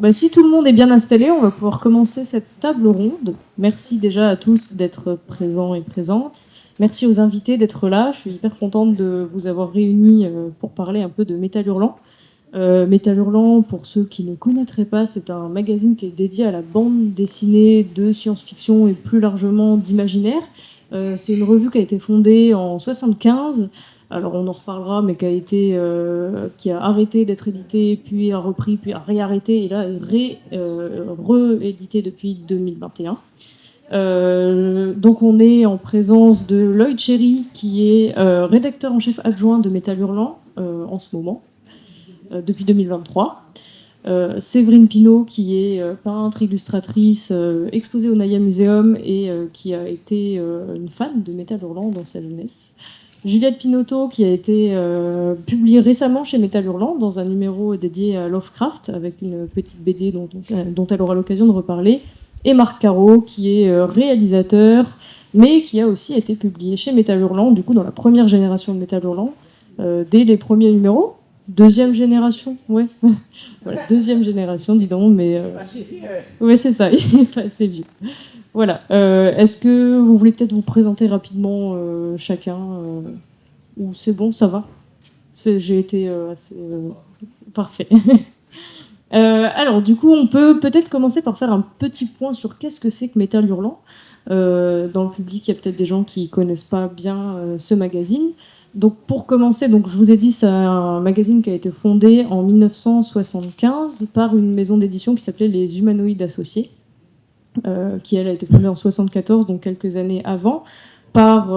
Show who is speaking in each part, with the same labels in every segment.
Speaker 1: Bah, si tout le monde est bien installé, on va pouvoir commencer cette table ronde. Merci déjà à tous d'être présents et présentes. Merci aux invités d'être là. Je suis hyper contente de vous avoir réunis pour parler un peu de Métal Hurlant. Métal Hurlant, pour ceux qui ne connaîtraient pas, c'est un magazine qui est dédié à la bande dessinée de science-fiction et plus largement d'imaginaire. C'est une revue qui a été fondée en 75. Alors on en reparlera, mais qui a arrêté d'être édité, puis a repris, puis a réarrêté, et là est réédité depuis 2021. Donc on est en présence de Lloyd Cherry, qui est rédacteur en chef adjoint de Métal Hurlant en ce moment, depuis 2023. Séverine Pinault, qui est peintre, illustratrice, exposée au Naya Museum et qui a été une fan de Métal Hurlant dans sa jeunesse. Juliette Pinotto, qui a été publiée récemment chez Métal Hurlant dans un numéro dédié à Lovecraft, avec une petite BD dont elle aura l'occasion de reparler. Et Marc Caro, qui est réalisateur, mais qui a aussi été publié chez Métal Hurlant, du coup dans la première génération de Métal Hurlant, dès les premiers numéros. Deuxième génération, ouais. Voilà, deuxième génération, dis donc, mais...
Speaker 2: Assez vieux.
Speaker 1: Ouais, c'est ça, il est pas assez vieux. Voilà. Est-ce que vous voulez peut-être vous présenter rapidement chacun ou c'est bon, ça va? J'ai été assez... parfait. Alors, du coup, on peut peut-être commencer par faire un petit point sur qu'est-ce que c'est que Métal Hurlant. Dans le public, il y a peut-être des gens qui connaissent pas bien ce magazine. Donc pour commencer, donc je vous ai dit, c'est un magazine qui a été fondé en 1975 par une maison d'édition qui s'appelait Les Humanoïdes Associés, qui elle a été fondée en 74, donc quelques années avant, par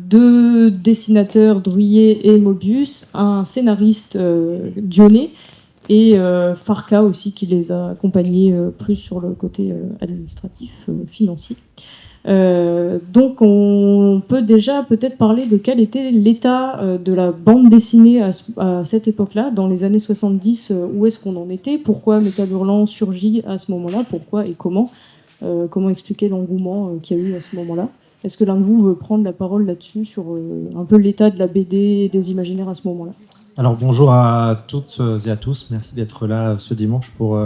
Speaker 1: deux dessinateurs, Druillet et Mobius, un scénariste, Dionnet, et Farka aussi, qui les a accompagnés plus sur le côté administratif, financier. Donc on peut déjà peut-être parler de quel était l'état de la bande dessinée à cette époque-là, dans les années 70, où est-ce qu'on en était, pourquoi Métal Hurlant surgit à ce moment-là, pourquoi et comment expliquer l'engouement qu'il y a eu à ce moment-là. Est-ce que l'un de vous veut prendre la parole là-dessus, sur un peu l'état de la BD et des imaginaires à ce moment-là?
Speaker 3: Alors bonjour à toutes et à tous, merci d'être là ce dimanche pour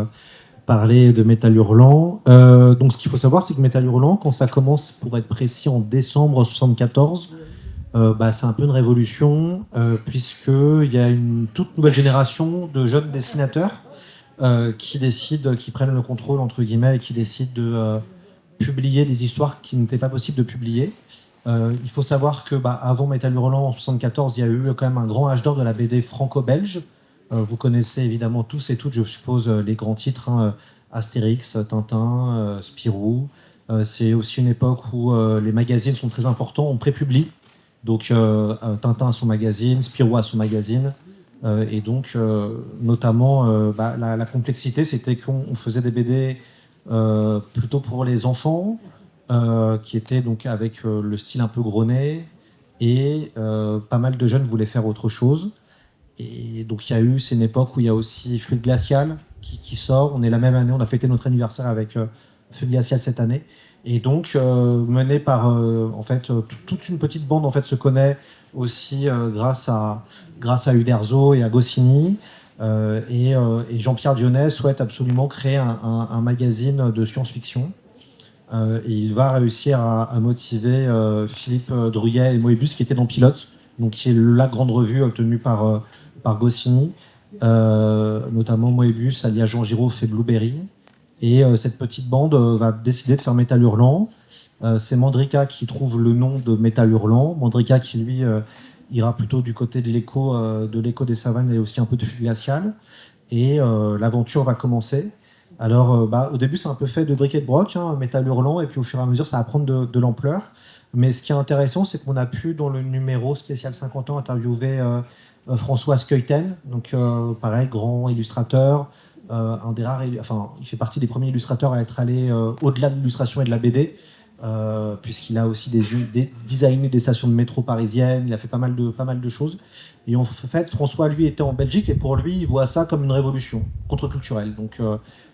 Speaker 3: parler de Métal Hurlant. Donc ce qu'il faut savoir, c'est que Métal Hurlant, quand ça commence, pour être précis, en décembre 74, c'est un peu une révolution, puisqu'il y a une toute nouvelle génération de jeunes dessinateurs qui prennent le contrôle, entre guillemets, et qui décident de publier des histoires qui n'étaient pas possibles de publier. Il faut savoir que avant Métal Hurlant, en 74, il y a eu quand même un grand âge d'or de la BD franco-belge. Vous connaissez évidemment tous et toutes, je suppose, les grands titres, Astérix, Tintin, Spirou. C'est aussi une époque où les magazines sont très importants, on prépublie. Donc Tintin a son magazine, Spirou a son magazine. Et donc, notamment, la complexité, c'était qu'on faisait des BD plutôt pour les enfants, qui étaient donc avec le style un peu gros nez. Et pas mal de jeunes voulaient faire autre chose. Et donc c'est une époque où il y a aussi Fluide Glacial qui sort. On est la même année, on a fêté notre anniversaire avec Fluide Glacial cette année. Et donc mené par toute une petite bande se connaît aussi grâce à Uderzo et à Goscinny. Et Jean-Pierre Dionnet souhaite absolument créer un magazine de science-fiction. Et il va réussir à motiver Philippe Druillet et Moebius, qui étaient dans Pilote, donc qui est la grande revue tenue par Goscinny, notamment Moebius, alias Jean Giraud, fait Blueberry. Et cette petite bande va décider de faire Métal Hurlant. C'est Mandrika qui trouve le nom de Métal Hurlant. Mandrika qui, lui, ira plutôt du côté de l'écho des savanes et aussi un peu de Fluide Glacial. Et l'aventure va commencer. Alors, au début, c'est un peu fait de briquet de broc, Métal Hurlant, et puis au fur et à mesure, ça va prendre de l'ampleur. Mais ce qui est intéressant, c'est qu'on a pu, dans le numéro spécial 50 ans, interviewer François Skeuten, donc pareil, grand illustrateur, un des rares, il fait partie des premiers illustrateurs à être allé au-delà de l'illustration et de la BD, puisqu'il a aussi designé des stations de métro parisiennes, il a fait pas mal de choses. Et en fait, François, lui, était en Belgique, et pour lui, il voit ça comme une révolution contre-culturelle. Donc,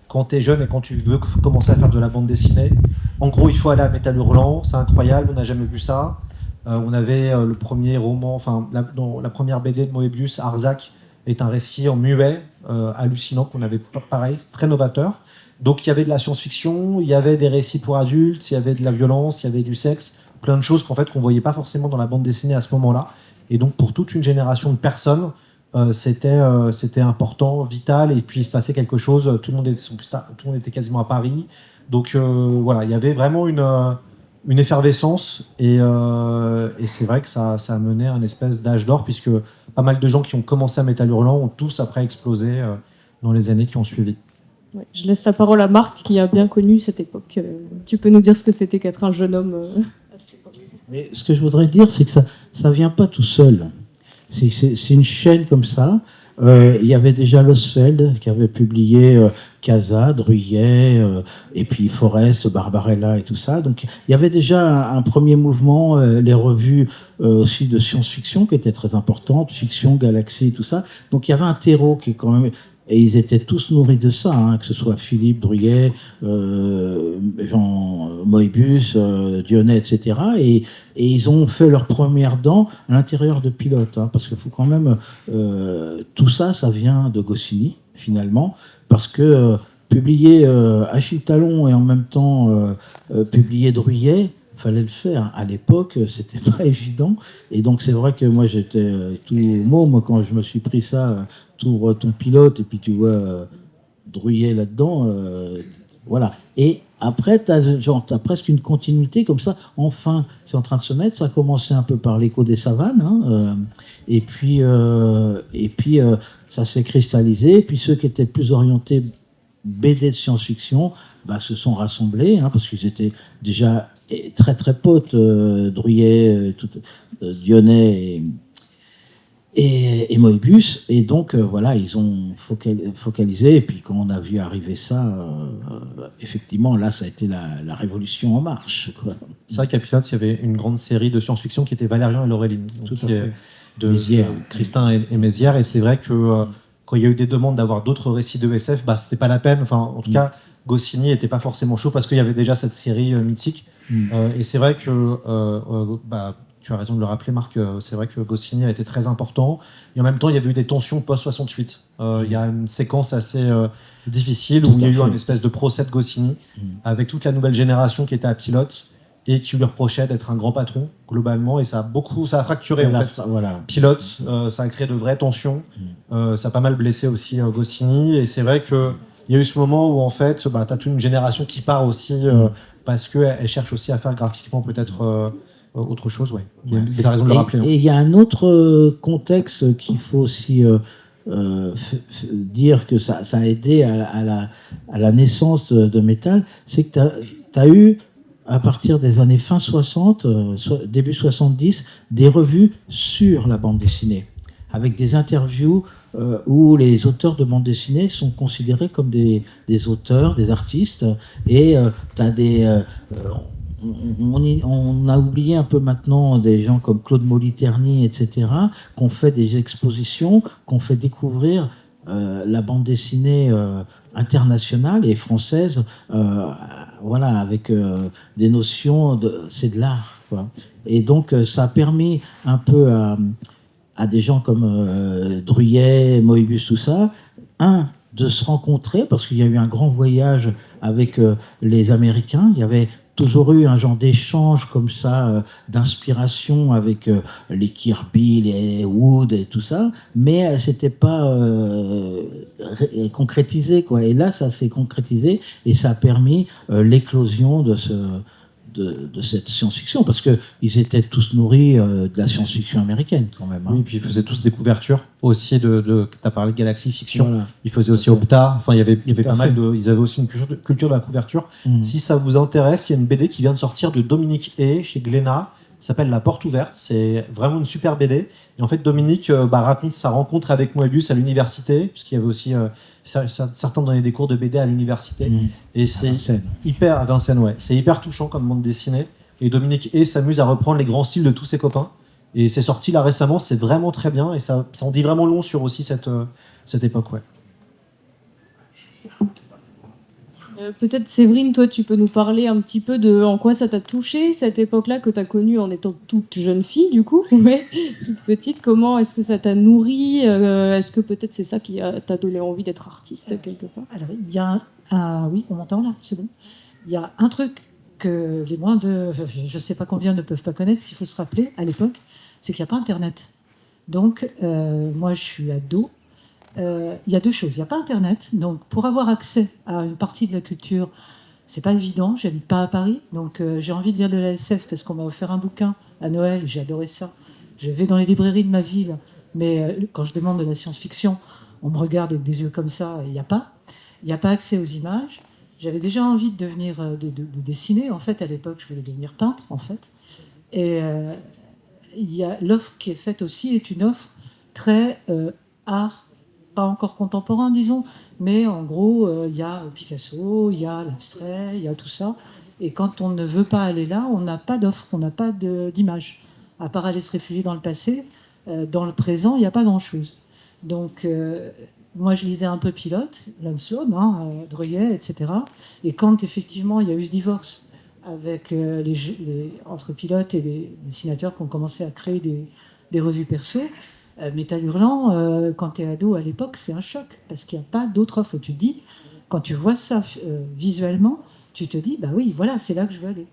Speaker 3: quand tu es jeune et quand tu veux commencer à faire de la bande dessinée, en gros, il faut aller à Métal Hurlant, c'est incroyable, on n'a jamais vu ça. On avait le premier roman, la première BD de Moebius, Arzac, est un récit en muet, hallucinant, qu'on avait pareil, très novateur. Donc il y avait de la science-fiction, il y avait des récits pour adultes, il y avait de la violence, il y avait du sexe, plein de choses qu'on voyait pas forcément dans la bande dessinée à ce moment-là. Et donc pour toute une génération de personnes, c'était important, vital, et puis il se passait quelque chose. Tout le monde était quasiment à Paris. Donc voilà, il y avait vraiment une effervescence, et c'est vrai que ça a mené à une espèce d'âge d'or, puisque pas mal de gens qui ont commencé à Métal Hurlant ont tous après explosé dans les années qui ont suivi.
Speaker 1: Ouais, je laisse la parole à Marc qui a bien connu cette époque. Tu peux nous dire ce que c'était qu'être un jeune homme à cette époque?
Speaker 2: Mais ce que je voudrais dire, c'est que ça vient pas tout seul. C'est une chaîne comme ça. Il y avait déjà Losfeld qui avait publié Casa, Druyet, et puis Forest, Barbarella et tout ça. Donc il y avait déjà un premier mouvement, les revues aussi de science-fiction qui étaient très importantes, Fiction, Galaxy, tout ça. Donc il y avait un terreau qui est quand même... Et ils étaient tous nourris de ça, hein, que ce soit Philippe, Druyet, Jean Moebius, Dionnet, etc. Et ils ont fait leurs premières dents à l'intérieur de Pilote, hein, parce qu'il faut quand même... tout ça, ça vient de Goscinny, finalement, parce que publier Achille Talon et en même temps publier Druyet, fallait le faire. À l'époque, c'était pas évident. Et donc, c'est vrai que moi, j'étais tout môme quand je me suis pris ça, t'ouvres ton Pilote, et puis tu vois Druyet là-dedans. Voilà. Et après, t'as presque une continuité comme ça. Enfin, c'est en train de se mettre. Ça a commencé un peu par l'Écho des savanes. Hein, et puis, ça s'est cristallisé. Et puis, ceux qui étaient plus orientés BD de science-fiction se sont rassemblés, hein, parce qu'ils étaient déjà très très potes, Druyet, Dionnet et Moebius, et donc voilà, ils ont focalisé, et puis quand on a vu arriver ça, effectivement, là, ça a été la révolution en marche, quoi.
Speaker 3: C'est vrai qu'à Pilote, il y avait une grande série de science-fiction qui était Valérian et Laureline,
Speaker 2: Tout à fait.
Speaker 3: de Christin et Mézières, et c'est vrai que quand il y a eu des demandes d'avoir d'autres récits de SF, c'était pas la peine, enfin, en tout cas, Goscinny n'était pas forcément chaud, parce qu'il y avait déjà cette série mythique. Et c'est vrai que tu as raison de le rappeler, Marc, c'est vrai que Goscinny a été très important, et en même temps il y avait eu des tensions post-68. Il y a une séquence assez difficile où il y a eu une espèce de procès de Goscinny avec toute la nouvelle génération qui était à Pilote et qui lui reprochait d'être un grand patron globalement, et ça a fracturé en fait.
Speaker 2: Voilà.
Speaker 3: Pilote, ça a créé de vraies tensions, ça a pas mal blessé aussi Goscinny, et c'est vrai que il y a eu ce moment où en fait tu as toute une génération qui part aussi parce qu'elle cherche aussi à faire graphiquement peut-être autre chose. Ouais. Tu as raison de le rappeler.
Speaker 2: Et il y a un autre contexte qu'il faut aussi dire que ça a aidé à la naissance de Métal, c'est que tu as eu, à partir des années fin 60, début 70, des revues sur la bande dessinée, avec des interviews où les auteurs de bande dessinée sont considérés comme des auteurs, des artistes, et tu as des... on a oublié un peu maintenant des gens comme Claude Moliterni, etc., qui ont fait des expositions, qui ont fait découvrir la bande dessinée internationale et française, voilà, avec des notions c'est de l'art, quoi. Et donc ça a permis un peu à des gens comme Druyet, Moebius, tout ça, de se rencontrer, parce qu'il y a eu un grand voyage avec les Américains. Il y avait toujours eu un genre d'échange comme ça, d'inspiration avec les Kirby, les Wood et tout ça, mais c'était pas concrétisé, quoi. Et là, ça s'est concrétisé, et ça a permis l'éclosion de cette science-fiction, parce qu'ils étaient tous nourris de la science-fiction américaine, quand même. Hein.
Speaker 3: Oui, puis ils faisaient tous des couvertures aussi tu as parlé de Galaxy Fiction. Voilà. Ils faisaient aussi Opta. Enfin, il y avait pas mal ils avaient aussi une culture de la couverture. Si ça vous intéresse, il y a une BD qui vient de sortir de Dominique Hay chez Glénat, qui s'appelle La Porte Ouverte. C'est vraiment une super BD. Et en fait, Dominique raconte sa rencontre avec Moebius à l'université, puisqu'il y avait aussi certains donnaient des cours de BD à l'université. Et c'est hyper à Vincennes, ouais. C'est hyper touchant comme bande dessinée. Et Dominique Hay s'amuse à reprendre les grands styles de tous ses copains. Et c'est sorti là récemment, c'est vraiment très bien, et ça en dit vraiment long sur aussi cette époque, ouais.
Speaker 1: Peut-être Séverine, toi, tu peux nous parler un petit peu de en quoi ça t'a touché cette époque-là que tu as connue en étant toute jeune fille, du coup, mais toute petite. Comment est-ce que ça t'a nourri? Est-ce que peut-être c'est ça qui t'a donné envie d'être artiste quelque part?
Speaker 4: Alors, il y a oui, on m'entend là, c'est bon. Il y a un truc que les moins de, je ne sais pas combien ne peuvent pas connaître, ce qu'il faut se rappeler à l'époque, c'est qu'il n'y a pas Internet. Donc, moi, je suis ado. Il y a deux choses. Il n'y a pas Internet. Donc, pour avoir accès à une partie de la culture, c'est pas évident. J'habite pas à Paris. Donc, j'ai envie de lire de la SF parce qu'on m'a offert un bouquin à Noël. J'ai adoré ça. Je vais dans les librairies de ma ville. Mais quand je demande de la science-fiction, on me regarde avec des yeux comme ça. Il n'y a pas. Il n'y a pas accès aux images. J'avais déjà envie de devenir, de dessiner. En fait, à l'époque, je voulais devenir peintre, en fait. Et il y a l'offre qui est faite aussi est une offre très art, pas encore contemporain, disons, mais en gros, il y a Picasso, il y a l'abstrait, il y a tout ça. Et quand on ne veut pas aller là, on n'a pas d'offre, on n'a pas d'image. À part aller se réfugier dans le passé, dans le présent, il n'y a pas grand-chose. Donc, moi, je lisais un peu Pilote, L'Homme Somme, Druillet, etc. Et quand, effectivement, il y a eu ce divorce avec entre Pilote et les dessinateurs qui ont commencé à créer des revues perso, Métal Hurlant, quand tu es ado à l'époque, c'est un choc, parce qu'il n'y a pas d'autre offre. Tu te dis, quand tu vois ça visuellement, tu te dis, bah oui, voilà, c'est là que je veux aller.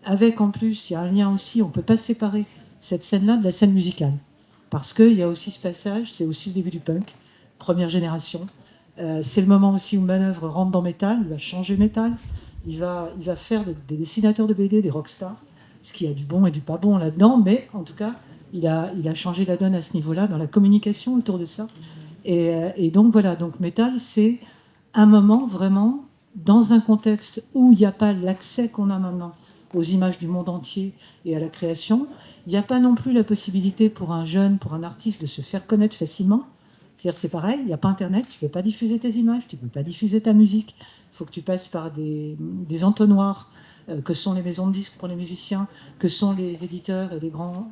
Speaker 4: Avec, en plus, il y a un lien aussi, on ne peut pas séparer cette scène-là de la scène musicale. Parce qu'il y a aussi ce passage, c'est aussi le début du punk, première génération. C'est le moment aussi où Manœuvre rentre dans Métal, il va changer Métal, il va faire des dessinateurs de BD, des rockstars, ce qui a du bon et du pas bon là-dedans, mais en tout cas, il a changé la donne à ce niveau-là, dans la communication autour de ça. Et donc voilà, donc Métal, c'est un moment vraiment, dans un contexte où il n'y a pas l'accès qu'on a maintenant aux images du monde entier et à la création, il n'y a pas non plus la possibilité pour un jeune, pour un artiste de se faire connaître facilement. C'est-à-dire c'est pareil, il n'y a pas Internet, tu ne peux pas diffuser tes images, tu ne peux pas diffuser ta musique. Il faut que tu passes par des entonnoirs, que sont les maisons de disques pour les musiciens, que sont les éditeurs et les grands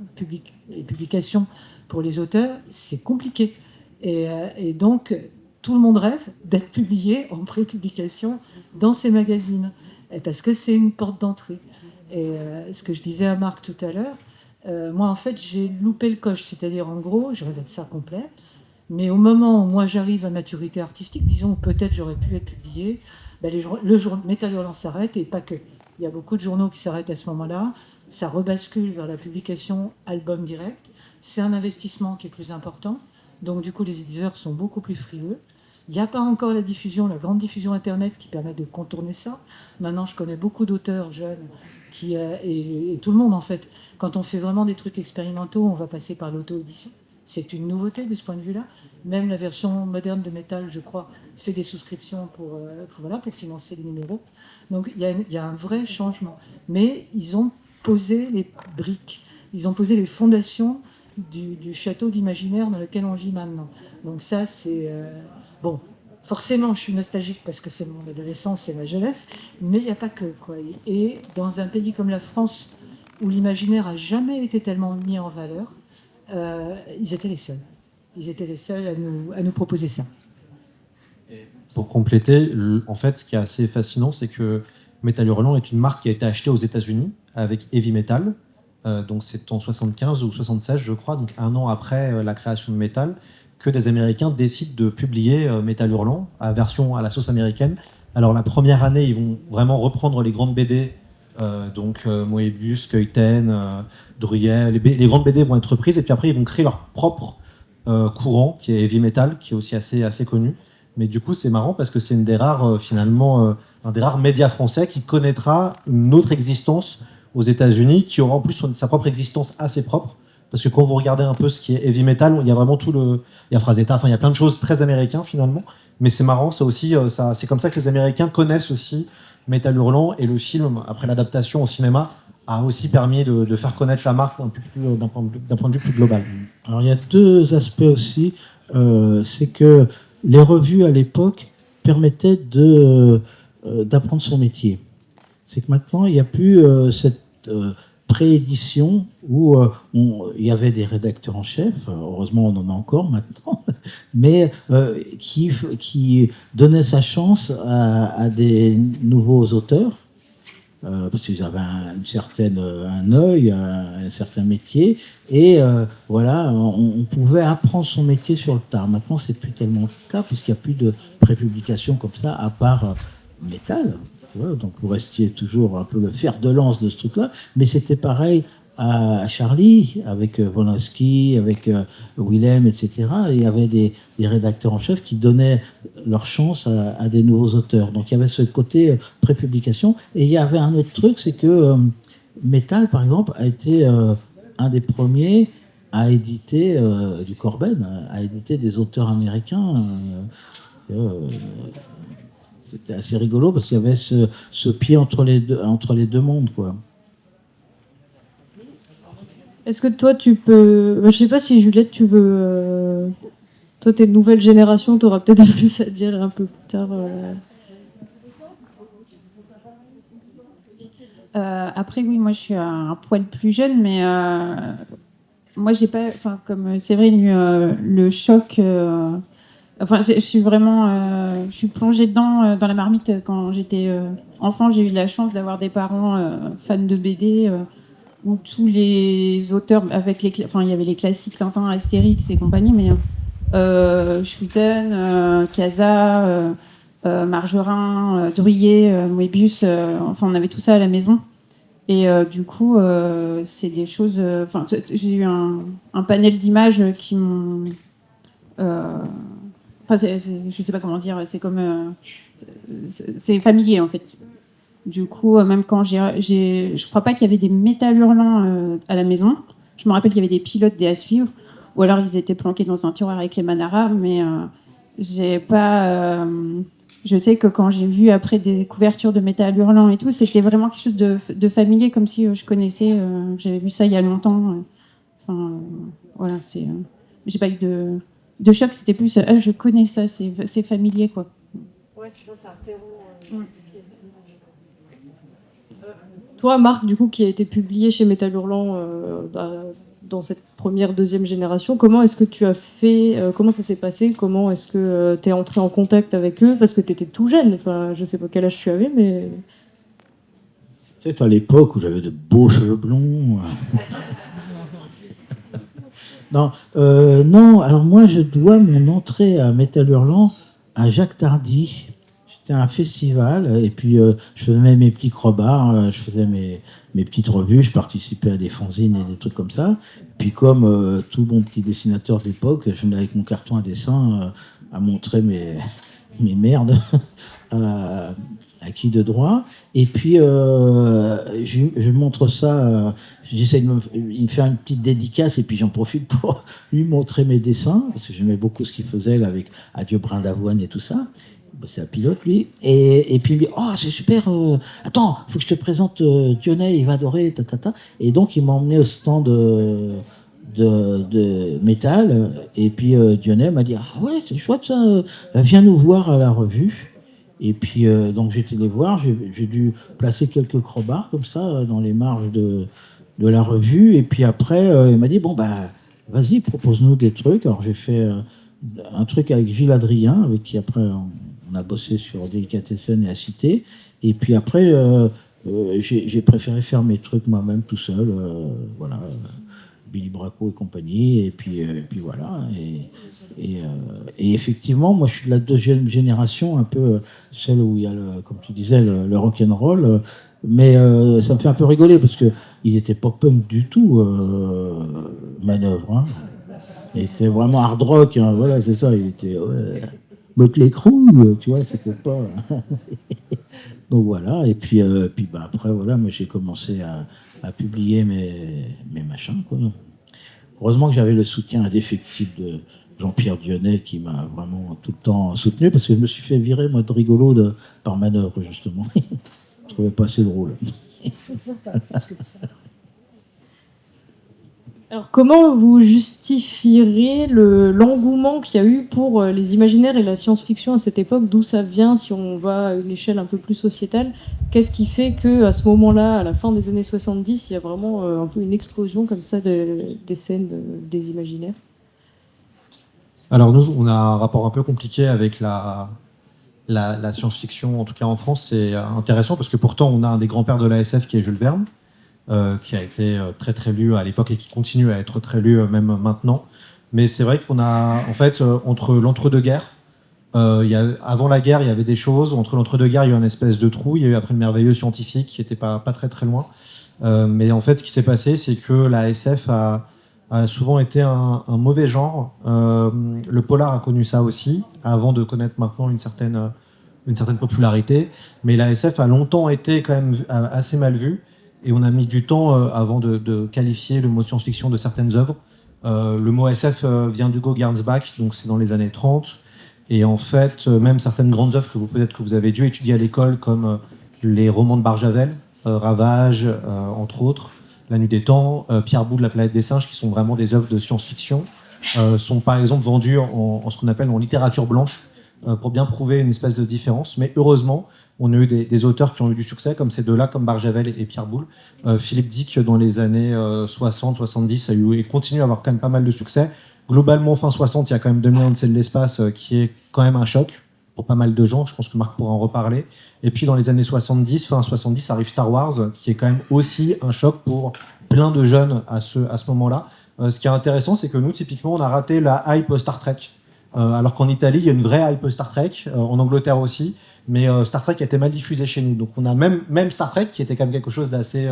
Speaker 4: les publications pour les auteurs. C'est compliqué. Et donc, tout le monde rêve d'être publié en pré-publication dans ces magazines, parce que c'est une porte d'entrée. Et ce que je disais à Marc tout à l'heure, moi, en fait, j'ai loupé le coche. C'est-à-dire, en gros, je rêvais de ça complet. Mais au moment où moi j'arrive à maturité artistique, disons peut-être j'aurais pu être publié, ben le Métal Hurlant s'arrête, et pas que. Il y a beaucoup de journaux qui s'arrêtent à ce moment-là. Ça rebascule vers la publication album direct. C'est un investissement qui est plus important. Donc du coup, les éditeurs sont beaucoup plus frileux. Il n'y a pas encore la diffusion, la grande diffusion Internet qui permet de contourner ça. Maintenant, je connais beaucoup d'auteurs jeunes et tout le monde, en fait. Quand on fait vraiment des trucs expérimentaux, on va passer par l'auto-édition. C'est une nouveauté de ce point de vue-là. Même la version moderne de Métal, je crois, fait des souscriptions pour financer les numéros. Donc il y a un vrai changement. Mais ils ont posé les briques, ils ont posé les fondations du château d'imaginaire dans lequel on vit maintenant. Donc ça, c'est... bon, forcément, je suis nostalgique parce que c'est mon adolescence, c'est ma jeunesse, mais il n'y a pas que, quoi. Et dans un pays comme la France, où l'imaginaire n'a jamais été tellement mis en valeur, ils étaient les seuls. Ils étaient les seuls à nous proposer ça.
Speaker 3: Et pour compléter, en fait, ce qui est assez fascinant, c'est que Métal Hurlant est une marque qui a été achetée aux États-Unis avec Heavy Metal. Donc c'est en 75 ou 76, je crois, donc un an après la création de Métal, que des Américains décident de publier Métal Hurlant à version à la sauce américaine. Alors la première année, ils vont vraiment reprendre les grandes BD, donc Moebius, Keuten, Druillet. Les grandes BD vont être reprises, et puis après ils vont créer leur propre courant, qui est Heavy Metal, qui est aussi assez connu. Mais du coup, c'est marrant parce que c'est une des rares, un des rares médias français qui connaîtra une autre existence aux États-Unis, qui aura en plus sa propre existence assez propre. Parce que quand vous regardez un peu ce qui est heavy metal, il y a vraiment il y a Frazetta, enfin il y a plein de choses très américaines finalement. Mais c'est marrant, ça aussi, c'est comme ça que les Américains connaissent aussi Métal Hurlant, et le film, après l'adaptation au cinéma, a aussi permis de faire connaître la marque d'un point de vue plus global.
Speaker 2: Alors il y a deux aspects aussi. C'est que les revues à l'époque permettaient d'apprendre son métier. C'est que maintenant, il n'y a plus cette préédition où il y avait des rédacteurs en chef. Heureusement, on en a encore maintenant. mais qui donnait sa chance à des nouveaux auteurs, parce qu'ils avaient un œil, un certain métier, et voilà, on pouvait apprendre son métier sur le tard. Maintenant, c'est plus tellement le cas, puisqu'il n'y a plus de prépublication comme ça, à part Métal. Tu vois, donc vous restiez toujours un peu le fer de lance de ce truc-là, mais c'était pareil à Charlie, avec Wolanski, avec Willem, etc. Et il y avait des rédacteurs en chef qui donnaient leur chance à des nouveaux auteurs. Donc il y avait ce côté prépublication. Et il y avait un autre truc, c'est que Metal, par exemple, a été un des premiers à éditer, du Corben, à éditer des auteurs américains. C'était assez rigolo parce qu'il y avait ce pied entre les deux mondes, quoi.
Speaker 1: Est-ce que toi, tu peux... Je sais pas si Juliette, tu veux... Toi, t'es de nouvelle génération, t'auras peut-être plus à dire un peu plus tard.
Speaker 5: Après, oui, moi, je suis un poil plus jeune, mais moi, j'ai pas... Enfin, comme Séverine, eu le choc... Enfin, je suis vraiment... je suis plongée dedans, dans la marmite, quand j'étais enfant. J'ai eu la chance d'avoir des parents fans de BD... où tous les auteurs, avec enfin, il y avait les classiques Tintin, Astérix et compagnie, mais Schuiten, Casa, Margerin, Druillet, Moebius, enfin, on avait tout ça à la maison. Et du coup, c'est des choses. Enfin, j'ai eu un panel d'images qui m'ont. Enfin, je sais pas comment dire, c'est comme. C'est familier, en fait. Du coup, même quand je crois pas qu'il y avait des métal hurlants à la maison. Je me rappelle qu'il y avait des pilotes, des à suivre, ou alors ils étaient planqués dans un tiroir avec les Manara, mais j'ai pas. Je sais que quand j'ai vu après des couvertures de métal hurlant et tout, c'était vraiment quelque chose de familier, comme si je connaissais, que j'avais vu ça il y a longtemps. Enfin, voilà, c'est. J'ai pas eu de choc, c'était plus, je connais ça, c'est familier, quoi.
Speaker 1: Ouais, c'est ça, c'est un terreau. Toi, Marc, du coup, qui a été publié chez Métal Hurlant dans cette deuxième génération, comment est-ce que tu as fait, comment ça s'est passé, comment est-ce que tu es entré en contact avec eux, parce que tu étais tout jeune, enfin, je sais pas quel âge tu avais, mais...
Speaker 2: Peut-être à l'époque où j'avais de beaux cheveux blonds. Non, non, alors moi je dois mon entrée à Métal Hurlant à Jacques Tardy. C'était un festival, et puis je faisais mes petits crobards, je faisais mes petites revues, je participais à des fanzines et des trucs comme ça. Puis comme tout bon petit dessinateur d'époque, je venais avec mon carton à dessin à montrer mes merdes à qui de droit. Et puis je montre ça, j'essaie il me fait une petite dédicace, et puis j'en profite pour lui montrer mes dessins, parce que j'aimais beaucoup ce qu'il faisait là, avec Adieu brin d'avoine et tout ça. C'est un pilote, lui. Et puis il me dit, oh, c'est super, attends, il faut que je te présente Dionnet, il va adorer, ta. Et donc il m'a emmené au stand de métal, et puis Dionnet m'a dit, ah ouais, c'est chouette ça, viens nous voir à la revue. Et puis donc j'étais les voir, j'ai dû placer quelques crobards comme ça dans les marges de la revue, et puis après il m'a dit, bon bah vas-y, propose-nous des trucs. Alors j'ai fait un truc avec Gilles Adrien, avec qui après on a bossé sur Délicatessen et Acité. Et puis après, j'ai préféré faire mes trucs moi-même tout seul. Voilà, Billy Bracco et compagnie. Et puis voilà. Et effectivement, moi je suis de la deuxième génération, un peu celle où il y a, comme tu disais, le rock'n'roll. Mais ça me fait un peu rigoler parce qu'il n'était pas punk du tout, Manœuvre. Hein. Et c'était vraiment hard rock, hein, voilà, c'est ça, il était Motley Crue, tu vois, c'était pas... Donc voilà, et puis bah, après, voilà, moi j'ai commencé à publier mes machins, quoi. Heureusement que j'avais le soutien indéfectible de Jean-Pierre Dionnet, qui m'a vraiment tout le temps soutenu, parce que je me suis fait virer, moi, de rigolo par Manœuvre, justement. Je trouvais pas assez drôle.
Speaker 1: Alors, comment vous justifierez l'engouement qu'il y a eu pour les imaginaires et la science-fiction à cette époque? D'où ça vient, si on va à une échelle un peu plus sociétale? Qu'est-ce qui fait qu'à ce moment-là, à la fin des années 70, il y a vraiment un peu une explosion comme ça des scènes des imaginaires?
Speaker 3: Alors nous, on a un rapport un peu compliqué avec la science-fiction, en tout cas en France. C'est intéressant parce que pourtant on a un des grands-pères de la SF qui est Jules Verne, qui a été très très lu à l'époque et qui continue à être très lu même maintenant. Mais c'est vrai qu'on a, en fait, entre l'entre-deux-guerres, avant la guerre, il y avait des choses. Entre l'entre-deux-guerres, il y a eu une espèce de trou. Il y a eu après le merveilleux scientifique qui n'était pas très très loin. Mais en fait, ce qui s'est passé, c'est que la SF a souvent été un mauvais genre. Le polar a connu ça aussi, avant de connaître maintenant une certaine popularité. Mais la SF a longtemps été quand même assez mal vue. Et on a mis du temps avant de qualifier le mot science-fiction de certaines œuvres. Le mot SF vient d'Hugo Gernsback, donc c'est dans les années 30. Et en fait, même certaines grandes œuvres que peut-être que vous avez dû étudier à l'école, comme les romans de Barjavel, Ravage, entre autres, La Nuit des Temps, Pierre Boulle, La Planète des Singes, qui sont vraiment des œuvres de science-fiction, sont par exemple vendues en ce qu'on appelle en littérature blanche, pour bien prouver une espèce de différence. Mais heureusement, on a eu des auteurs qui ont eu du succès, comme ces deux-là, comme Barjavel et Pierre Boulle. Philippe Dick, dans les années 60-70, a eu et continue à avoir quand même pas mal de succès. Globalement, fin 60, il y a quand même 2001 Odyssée de l'espace, qui est quand même un choc pour pas mal de gens. Je pense que Marc pourra en reparler. Et puis, dans les années 70, fin 70, arrive Star Wars, qui est quand même aussi un choc pour plein de jeunes à ce moment-là. Ce qui est intéressant, c'est que nous, typiquement, on a raté la hype Star Trek. Alors qu'en Italie, il y a une vraie hype Star Trek, en Angleterre aussi, mais Star Trek a été mal diffusé chez nous. Donc on a même Star Trek, qui était quand même quelque chose d'assez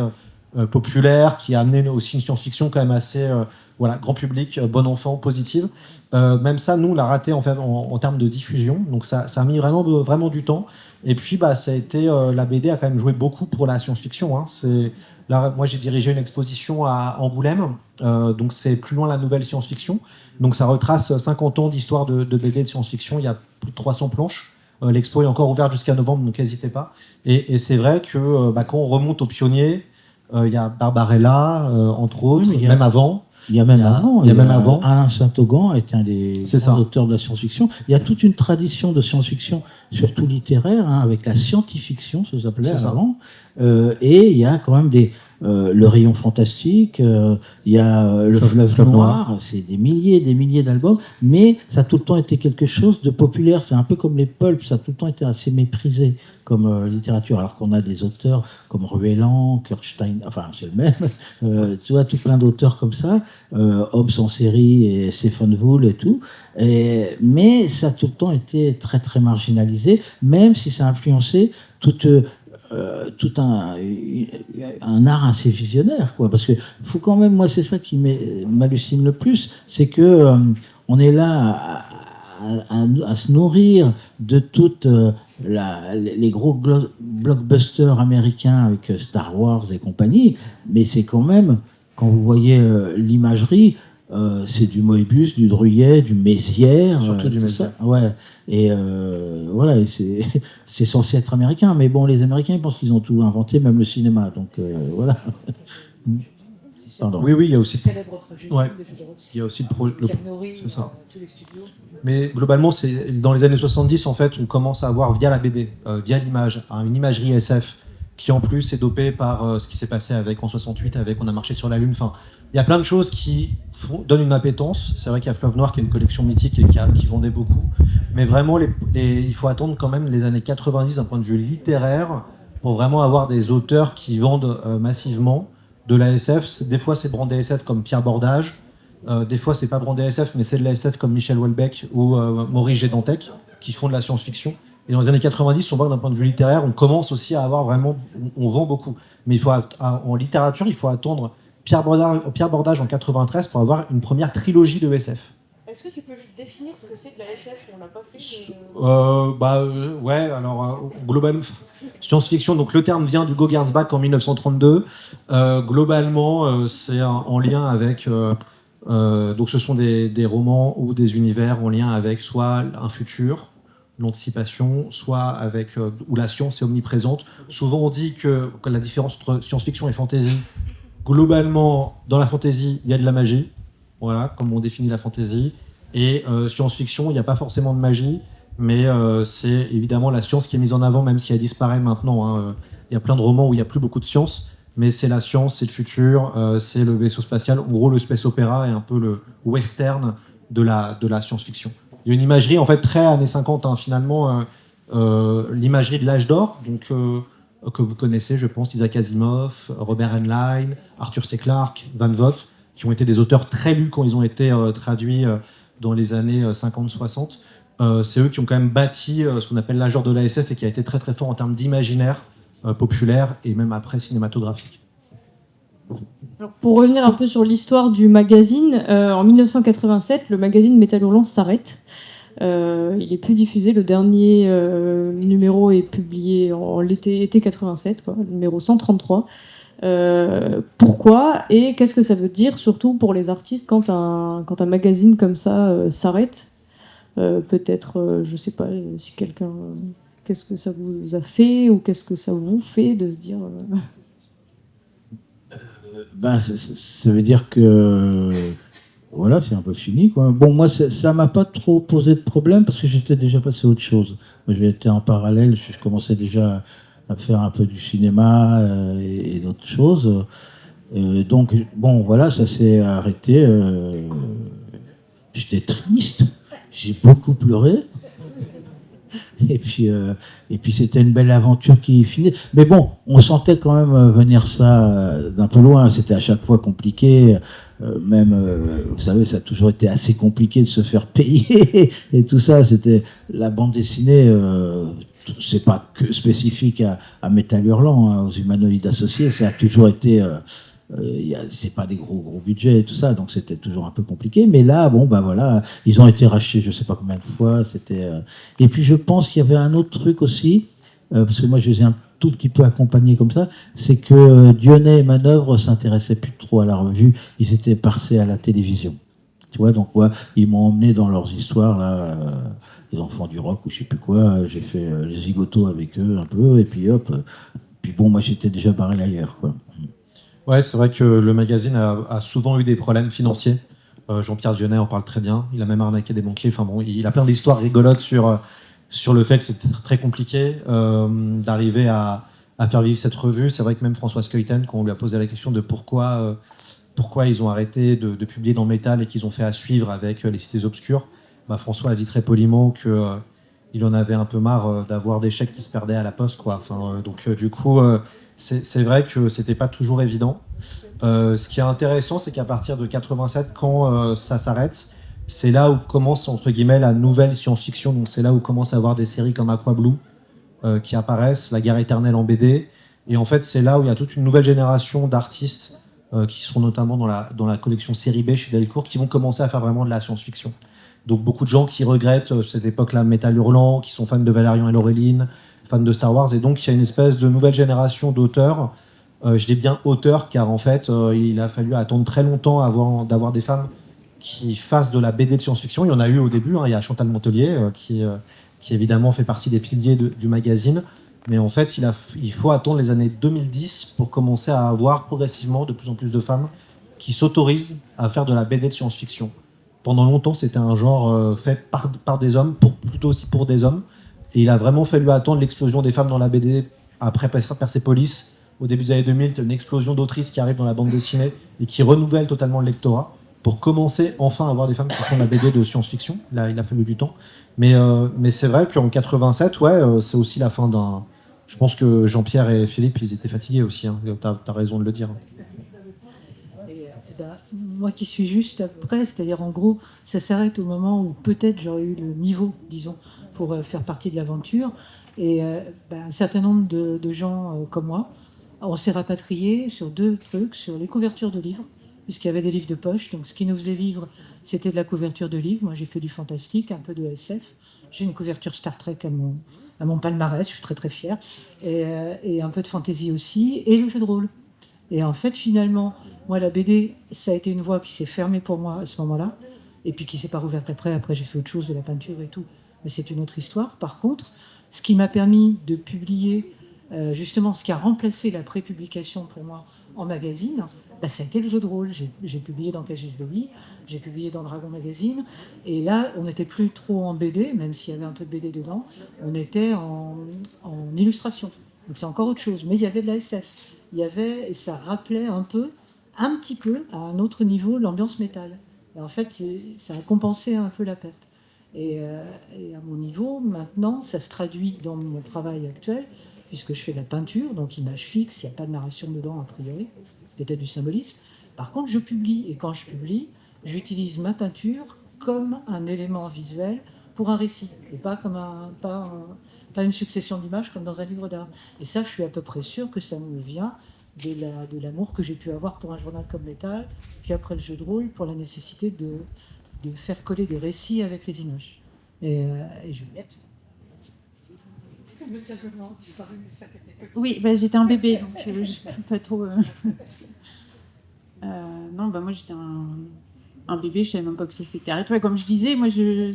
Speaker 3: populaire, qui a amené aussi une science-fiction quand même assez voilà, grand public, bon enfant, positive. Même ça, nous, on l'a raté en, fait, en termes de diffusion, donc ça a mis vraiment du temps. Et puis, ça a été, la BD a quand même joué beaucoup pour la science-fiction. Hein. Là, moi, j'ai dirigé une exposition à Angoulême, donc c'est plus loin la nouvelle science-fiction. Donc ça retrace 50 ans d'histoire de BD de science-fiction. Il y a plus de 300 planches. L'expo est encore ouverte jusqu'à novembre, donc n'hésitez pas. Et c'est vrai que quand on remonte aux pionniers, il y a Barbarella, entre autres,
Speaker 2: Oui,
Speaker 3: même avant.
Speaker 2: Il y a même avant.
Speaker 3: Il y a même avant.
Speaker 2: Alain Saint-Augan est un des grands auteurs de la science-fiction. Il y a toute une tradition de science-fiction, surtout littéraire, hein, avec la scientifiction, ça s'appelait avant. Et il y a quand même le rayon fantastique, il y a le fleuve noir, c'est des milliers d'albums, mais ça a tout le temps été quelque chose de populaire. C'est un peu comme les pulps, ça a tout le temps été assez méprisé comme littérature, alors qu'on a des auteurs comme Ruellan, Kirchstein, enfin c'est le même, tu vois, tout plein d'auteurs comme ça, Hobbes en série et Stephen Wool et tout, mais ça a tout le temps été très très marginalisé, même si ça a influencé tout un art assez visionnaire, quoi. Parce que faut quand même, moi c'est ça qui m'hallucine le plus, c'est que on est là à se nourrir de toutes les gros blockbusters américains avec Star Wars et compagnie, mais c'est quand même, quand vous voyez l'imagerie, c'est du Moebius, du Druyet, du Mézières.
Speaker 3: Surtout du Mézières.
Speaker 2: Ouais. Et voilà, et c'est censé être américain, mais bon, les Américains, ils pensent qu'ils ont tout inventé, même le cinéma. Donc voilà.
Speaker 3: Pardon. Oui, il y a aussi.
Speaker 4: Ouais.
Speaker 3: Il y a aussi le projet. C'est ça.
Speaker 4: Tous les studios.
Speaker 3: Mais globalement, c'est dans les années 70, en fait, on commence à avoir via la BD, via l'image, une imagerie SF qui en plus est dopée par ce qui s'est passé en 68, avec On a marché sur la Lune. Enfin, il y a plein de choses qui donnent une appétence. C'est vrai qu'il y a Fleuve Noir qui est une collection mythique et qui vendait beaucoup. Mais vraiment, il faut attendre quand même les années 90 d'un point de vue littéraire pour vraiment avoir des auteurs qui vendent massivement de la SF. Des fois, c'est brandé SF comme Pierre Bordage. Des fois, c'est pas brandé SF, mais c'est de la SF comme Michel Houellebecq ou Maurice G. Dantec qui font de la science-fiction. Et dans les années 90, on voit que d'un point de vue littéraire, on commence aussi à avoir vraiment... On vend beaucoup. Mais en littérature, il faut attendre Pierre Bordage en 93 pour avoir une première trilogie de SF.
Speaker 1: Est-ce que tu peux juste définir ce que c'est de la SF? On l'a pas fait.
Speaker 3: Ouais, alors globalement, science-fiction, donc le terme vient d'Hugo Gernsback en 1932. Globalement, c'est en lien avec... donc ce sont des romans ou des univers en lien avec soit un futur, l'anticipation, soit avec où la science est omniprésente. Souvent on dit que la différence entre science-fiction et fantasy, globalement dans la fantasy il y a de la magie, voilà comme on définit la fantasy, et science-fiction il n'y a pas forcément de magie, mais c'est évidemment la science qui est mise en avant, même si elle disparaît maintenant. Hein. Il y a plein de romans où il n'y a plus beaucoup de science, mais c'est la science, c'est le futur, c'est le vaisseau spatial. En gros, le space opéra est un peu le western de la science-fiction. Il y a une imagerie en fait très années 50, hein, finalement, l'imagerie de l'âge d'or, donc que vous connaissez, je pense, Isaac Asimov, Robert Heinlein, Arthur C. Clarke, Van Vogt, qui ont été des auteurs très lus quand ils ont été traduits dans les années 50-60. C'est eux qui ont quand même bâti ce qu'on appelle l'âge d'or de la SF et qui a été très très fort en termes d'imaginaire populaire et même après cinématographique.
Speaker 1: Alors, pour revenir un peu sur l'histoire du magazine, en 1987, le magazine Métal Hurlant s'arrête. Il est plus diffusé. Le dernier numéro est publié en été 87, quoi, numéro 133. Pourquoi et qu'est-ce que ça veut dire, surtout pour les artistes, quand un magazine comme ça s'arrête? Peut-être, je sais pas si quelqu'un. Qu'est-ce que ça vous a fait ou qu'est-ce que ça vous fait de se dire.
Speaker 2: Ça veut dire que voilà, c'est un peu fini, quoi. Bon, moi, ça m'a pas trop posé de problème parce que j'étais déjà passé à autre chose. Moi, j'étais en parallèle, je commençais déjà à faire un peu du cinéma et d'autres choses. Donc, bon, voilà, ça s'est arrêté. J'étais triste, j'ai beaucoup pleuré. Et puis c'était une belle aventure qui finit. Mais bon, on sentait quand même venir ça d'un peu loin. C'était à chaque fois compliqué. Vous savez, ça a toujours été assez compliqué de se faire payer et tout ça. C'était la bande dessinée. C'est pas que spécifique à Métal Hurlant, hein, aux humanoïdes associés. Ça a toujours été. C'est pas des gros budgets et tout ça, donc c'était toujours un peu compliqué. Mais là, bon, bah voilà, ils ont été rachetés, je sais pas combien de fois. Et puis je pense qu'il y avait un autre truc aussi, parce que moi je les ai un tout petit peu accompagnés comme ça, c'est que Dionnet et Manœuvre s'intéressaient plus trop à la revue, ils étaient passés à la télévision. Tu vois, donc ouais, ils m'ont emmené dans leurs histoires là. Les enfants du rock ou je sais plus quoi. J'ai fait les zigotos avec eux un peu, et puis hop. Puis bon, moi j'étais déjà barré ailleurs, quoi.
Speaker 3: Ouais, c'est vrai que le magazine a souvent eu des problèmes financiers. Jean-Pierre Dionnet en parle très bien. Il a même arnaqué des banquiers. Enfin bon, il a plein d'histoires rigolotes sur le fait que c'était très compliqué d'arriver à faire vivre cette revue. C'est vrai que même Françoise Keuten, quand on lui a posé la question de pourquoi ils ont arrêté de publier dans Métal et qu'ils ont fait à suivre avec les Cités Obscures, bah François a dit très poliment que il en avait un peu marre d'avoir des chèques qui se perdaient à la poste, quoi. Enfin, donc du coup, c'est vrai que c'était pas toujours évident. Ce qui est intéressant, c'est qu'à partir de 87, quand ça s'arrête, c'est là où commence entre guillemets la nouvelle science-fiction. Donc c'est là où commence à avoir des séries comme Aqua Blue qui apparaissent, La Guerre éternelle en BD. Et en fait, c'est là où il y a toute une nouvelle génération d'artistes qui seront notamment dans la collection série B chez Delcourt, qui vont commencer à faire vraiment de la science-fiction. Donc beaucoup de gens qui regrettent cette époque-là, Métal Hurlant, qui sont fans de Valérian et Laureline, fans de Star Wars, et donc il y a une espèce de nouvelle génération d'auteurs. Je dis bien auteurs, car en fait, il a fallu attendre très longtemps avant d'avoir des femmes qui fassent de la BD de science-fiction. Il y en a eu au début, hein. Il y a Chantal Montelier, qui évidemment fait partie des piliers du magazine. Mais en fait, il faut attendre les années 2010 pour commencer à avoir progressivement de plus en plus de femmes qui s'autorisent à faire de la BD de science-fiction. Pendant longtemps, c'était un genre fait par des hommes, plutôt aussi pour des hommes. Et il a vraiment fallu attendre l'explosion des femmes dans la BD après Persepolis. Au début des années 2000, il y a une explosion d'autrices qui arrivent dans la bande dessinée et qui renouvellent totalement le lectorat pour commencer enfin à avoir des femmes qui font de la BD de science-fiction. Là, il a fallu du temps. Mais c'est vrai qu'en 87, c'est aussi la fin d'un... Je pense que Jean-Pierre et Philippe, ils étaient fatigués aussi. Hein. T'as raison de le dire.
Speaker 4: Moi qui suis juste après, c'est-à-dire en gros, ça s'arrête au moment où peut-être j'aurais eu le niveau, disons, pour faire partie de l'aventure. Et un certain nombre de gens comme moi, on s'est rapatriés sur deux trucs, sur les couvertures de livres, puisqu'il y avait des livres de poche. Donc ce qui nous faisait vivre, c'était de la couverture de livres. Moi j'ai fait du fantastique, un peu de SF. J'ai une couverture Star Trek à mon palmarès, je suis très très fière. Et un peu de fantasy aussi, et le jeu de rôle. Et en fait, finalement, moi, la BD, ça a été une voie qui s'est fermée pour moi à ce moment-là, et puis qui s'est pas rouverte après. Après, j'ai fait autre chose, de la peinture et tout, mais c'est une autre histoire. Par contre, ce qui m'a permis de publier, justement, ce qui a remplacé la prépublication pour moi en magazine, ça a été le jeu de rôle. J'ai publié dans KGB, j'ai publié dans Dragon Magazine, et là, on n'était plus trop en BD, même s'il y avait un peu de BD dedans, on était en illustration. Donc c'est encore autre chose, mais il y avait de la SF. Et ça rappelait un petit peu, à un autre niveau, l'ambiance métal. Et en fait, ça a compensé un peu la perte. Et à mon niveau, maintenant, ça se traduit dans mon travail actuel, puisque je fais de la peinture, donc image fixe, il n'y a pas de narration dedans a priori, peut-être du symbolisme. Par contre, je publie, et quand je publie, j'utilise ma peinture comme un élément visuel pour un récit, et pas comme pas une succession d'images comme dans un livre d'art. Et ça, je suis à peu près sûre que ça me vient de l'amour que j'ai pu avoir pour un journal comme Métal, puis après le jeu de rôle, pour la nécessité de faire coller des récits avec les images. Et Juliette.
Speaker 5: Oui, bah, j'étais un bébé, donc je ne peux pas trop. Non, bah, moi j'étais un bébé, je ne savais même pas que c'était arrêté. Comme je disais, moi il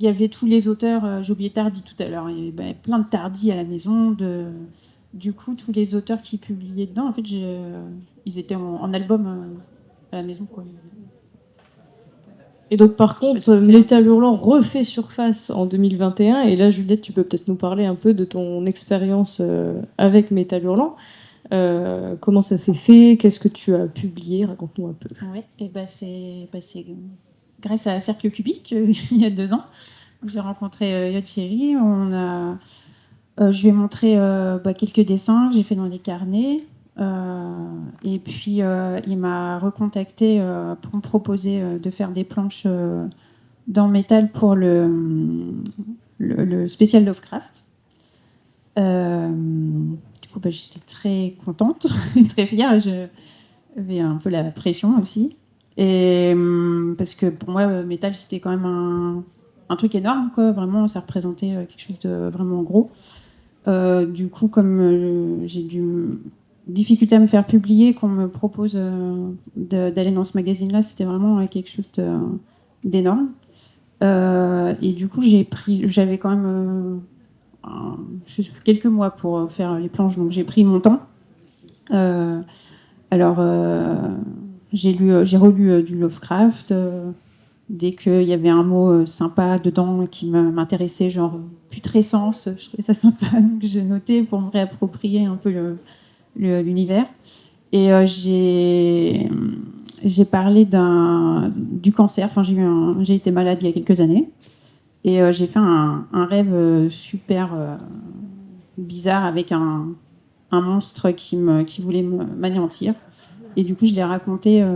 Speaker 5: y avait tous les auteurs, j'ai oublié Tardy tout à l'heure, il y avait plein de Tardy à la maison. Du coup, tous les auteurs qui publiaient dedans, en fait, ils étaient en album à la maison, quoi.
Speaker 1: Et donc, par
Speaker 5: Je sais pas
Speaker 1: contre,
Speaker 5: si tu fais-
Speaker 1: Métal Hurlant refait surface en 2021. Et là, Juliette, tu peux peut-être nous parler un peu de ton expérience avec Métal Hurlant. Comment ça s'est fait? Qu'est-ce que tu as publié? Raconte-nous un peu.
Speaker 5: Ouais, et c'est grâce à Cercle Cubique, il y a 2 ans. J'ai rencontré Thierry. Je lui ai montré quelques dessins que j'ai fait dans les carnets. Et puis, il m'a recontacté pour me proposer de faire des planches dans métal pour le spécial Lovecraft. Du coup, j'étais très contente et très fière. J'avais un peu la pression aussi. Et parce que pour moi, métal, c'était quand même un truc énorme, quoi. Vraiment, ça représentait quelque chose de vraiment gros. Du coup, comme j'ai difficulté à me faire publier, qu'on me propose d'aller dans ce magazine-là, c'était vraiment quelque chose d'énorme. Et du coup, j'avais quand même quelques mois pour faire les planches, donc j'ai pris mon temps. J'ai relu du Lovecraft. Dès qu'il y avait un mot sympa dedans qui m'intéressait, genre putrescence, je trouvais ça sympa, donc je notais pour me réapproprier un peu l'univers. Et j'ai parlé du cancer. Enfin, j'ai été malade il y a quelques années. Et j'ai fait un rêve super bizarre avec un monstre qui voulait m'anéantir. Et du coup, je l'ai raconté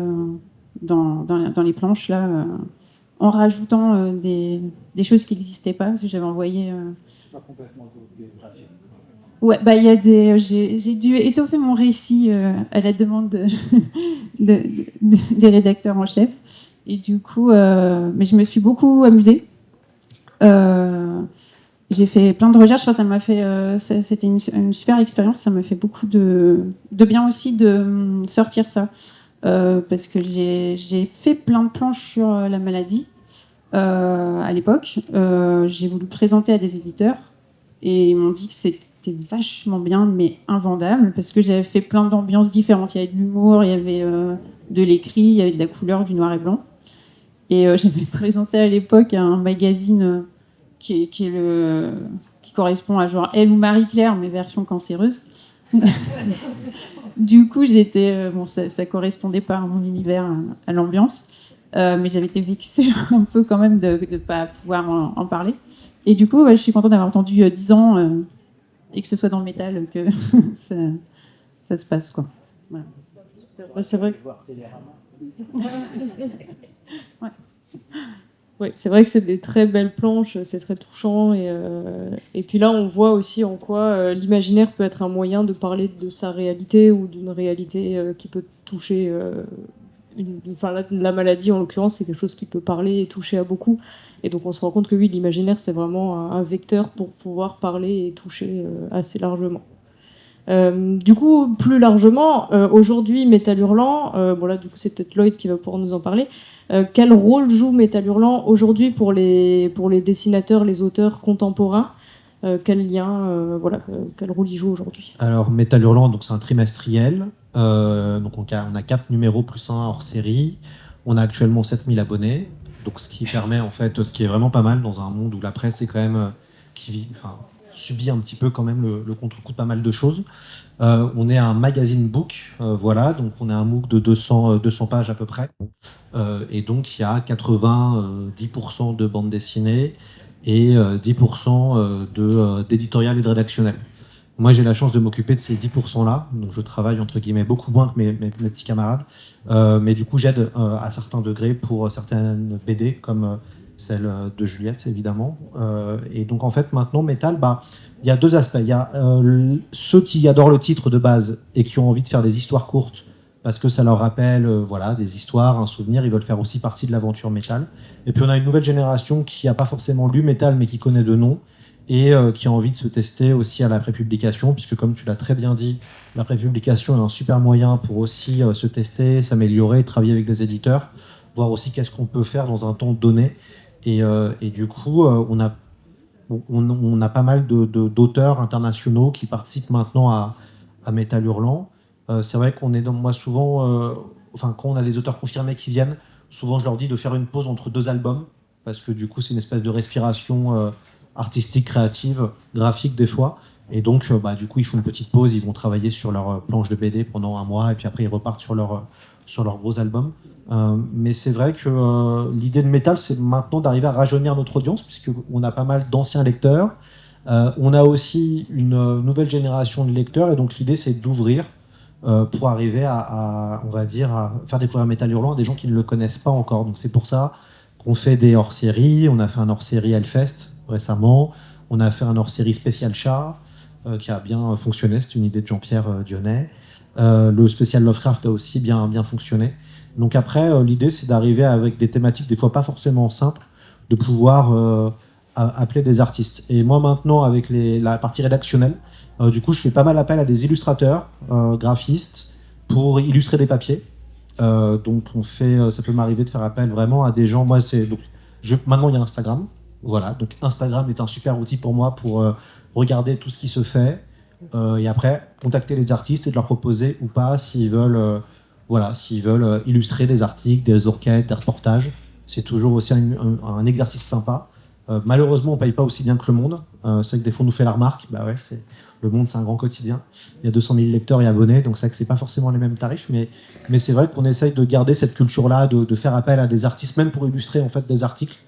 Speaker 5: dans les planches, là, en rajoutant des choses qui n'existaient pas, parce que j'avais envoyé...
Speaker 2: Pas complètement autobiographique.
Speaker 5: Ouais, j'ai dû étoffer mon récit à la demande des rédacteurs en chef. Et du coup, mais je me suis beaucoup amusée. J'ai fait plein de recherches. Enfin, c'était une super expérience. Ça m'a fait beaucoup de bien aussi de sortir ça. Parce que j'ai fait plein de planches sur la maladie à l'époque. J'ai voulu présenter à des éditeurs et ils m'ont dit que c'était vachement bien, mais invendable, parce que j'avais fait plein d'ambiances différentes. Il y avait de l'humour, il y avait de l'écrit, il y avait de la couleur, du noir et blanc. Et j'avais présenté à l'époque un magazine qui correspond à genre Elle ou Marie-Claire, mais version cancéreuse. Du coup, ça correspondait pas à mon univers, à l'ambiance. Mais j'avais été vexée un peu quand même de ne pas pouvoir en parler. Et du coup, je suis contente d'avoir attendu 10 ans et que ce soit dans le métal que ça se passe, quoi. Voilà.
Speaker 1: C'est vrai. Ouais. Ouais, c'est vrai que c'est des très belles planches, c'est très touchant. Et puis là, on voit aussi en quoi l'imaginaire peut être un moyen de parler de sa réalité ou d'une réalité qui peut toucher. La maladie, en l'occurrence, c'est quelque chose qui peut parler et toucher à beaucoup. Et donc on se rend compte que oui, l'imaginaire, c'est vraiment un vecteur pour pouvoir parler et toucher assez largement. Du coup, plus largement, aujourd'hui, Métal Hurlant, là, du coup, c'est peut-être Lloyd qui va pouvoir nous en parler. Quel rôle joue Métal Hurlant aujourd'hui pour les dessinateurs, les auteurs contemporains? Quel lien, quel rôle il joue aujourd'hui?
Speaker 3: Alors, Métal Hurlant, donc c'est un trimestriel. Donc on a 4 numéros plus un hors série. On a actuellement 7000 abonnés. Donc ce qui permet, en fait, ce qui est vraiment pas mal dans un monde où la presse est quand même subit un petit peu quand même le contre-coup de pas mal de choses. On est un magazine book, voilà, donc on a un MOOC de 200 pages à peu près. Et donc il y a 90% de bande dessinée et 10% d'éditorial et de rédactionnel. Moi, j'ai la chance de m'occuper de ces 10%-là, donc je travaille entre guillemets beaucoup moins que mes petits camarades, mais du coup, j'aide à certains degrés pour certaines BD, comme celle de Juliette, évidemment. Et donc, en fait, maintenant, Metal, il y a deux aspects. Il y a ceux qui adorent le titre de base et qui ont envie de faire des histoires courtes, parce que ça leur rappelle voilà, des histoires, un souvenir, ils veulent faire aussi partie de l'aventure Metal. Et puis, on a une nouvelle génération qui n'a pas forcément lu Metal, mais qui connaît de nom, et qui a envie de se tester aussi à la prépublication, puisque comme tu l'as très bien dit, la prépublication est un super moyen pour aussi se tester, s'améliorer, travailler avec des éditeurs, voir aussi qu'est-ce qu'on peut faire dans un temps donné. Et du coup, on a pas mal d'auteurs internationaux qui participent maintenant à Métal Hurlant. C'est vrai qu'on est moi souvent, quand on a les auteurs confirmés qui viennent, souvent je leur dis de faire une pause entre 2 albums, parce que du coup c'est une espèce de respiration artistique, créative, graphique des fois. Et donc, du coup, ils font une petite pause, ils vont travailler sur leur planche de BD pendant un mois, et puis après, ils repartent sur leur gros album. Mais c'est vrai que l'idée de Metal, c'est maintenant d'arriver à rajeunir notre audience, puisqu'on a pas mal d'anciens lecteurs. On a aussi une nouvelle génération de lecteurs, et donc l'idée, c'est d'ouvrir pour arriver on va dire, à faire découvrir Métal Hurlant à des gens qui ne le connaissent pas encore. Donc c'est pour ça qu'on fait des hors-séries. On a fait un hors-série Hellfest récemment. On a fait un hors-série spécial chat qui a bien fonctionné. C'est une idée de Jean-Pierre Dionnet. Le spécial Lovecraft a aussi bien fonctionné. Donc après, l'idée, c'est d'arriver avec des thématiques des fois pas forcément simples, de pouvoir appeler des artistes. Et moi maintenant, avec la partie rédactionnelle, du coup, je fais pas mal appel à des illustrateurs, graphistes, pour illustrer des papiers. Donc ça peut m'arriver de faire appel vraiment à des gens. Moi, maintenant il y a Instagram. Voilà, donc Instagram est un super outil pour moi pour regarder tout ce qui se fait et après contacter les artistes et de leur proposer ou pas s'ils veulent, illustrer des articles, des enquêtes, des reportages. C'est toujours aussi un exercice sympa. Malheureusement, on ne paye pas aussi bien que Le Monde. C'est vrai que des fois, on nous fait la remarque. Le Monde, c'est un grand quotidien. Il y a 200 000 lecteurs et abonnés, donc c'est vrai que c'est pas forcément les mêmes tarifs, mais c'est vrai qu'on essaye de garder cette culture-là, de faire appel à des artistes, même pour illustrer en fait des articles.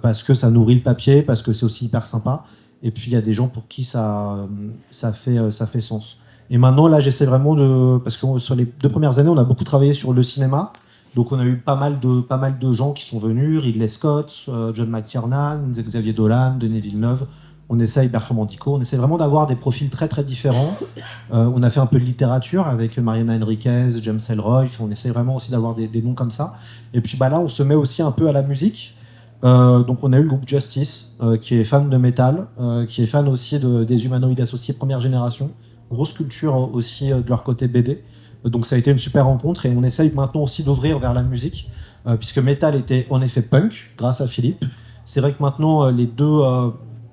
Speaker 3: Parce que ça nourrit le papier, parce que c'est aussi hyper sympa. Et puis il y a des gens pour qui ça fait sens. Et maintenant, là, j'essaie vraiment parce que sur les 2 premières années, on a beaucoup travaillé sur le cinéma. Donc on a eu pas mal de gens qui sont venus, Ridley Scott, John McTiernan, Xavier Dolan, Denis Villeneuve. On essaye, Bertrand Mandico, on essaie vraiment d'avoir des profils très très différents. On a fait un peu de littérature avec Mariana Enriquez, James Ellroy. On essaie vraiment aussi d'avoir des noms comme ça. Et puis là, on se met aussi un peu à la musique. Donc on a eu le groupe Justice, qui est fan de métal, qui est fan aussi des humanoïdes associés première génération. Grosse culture aussi de leur côté BD. Donc ça a été une super rencontre et on essaye maintenant aussi d'ouvrir vers la musique, puisque métal était en effet punk, grâce à Philippe. C'est vrai que maintenant, les 2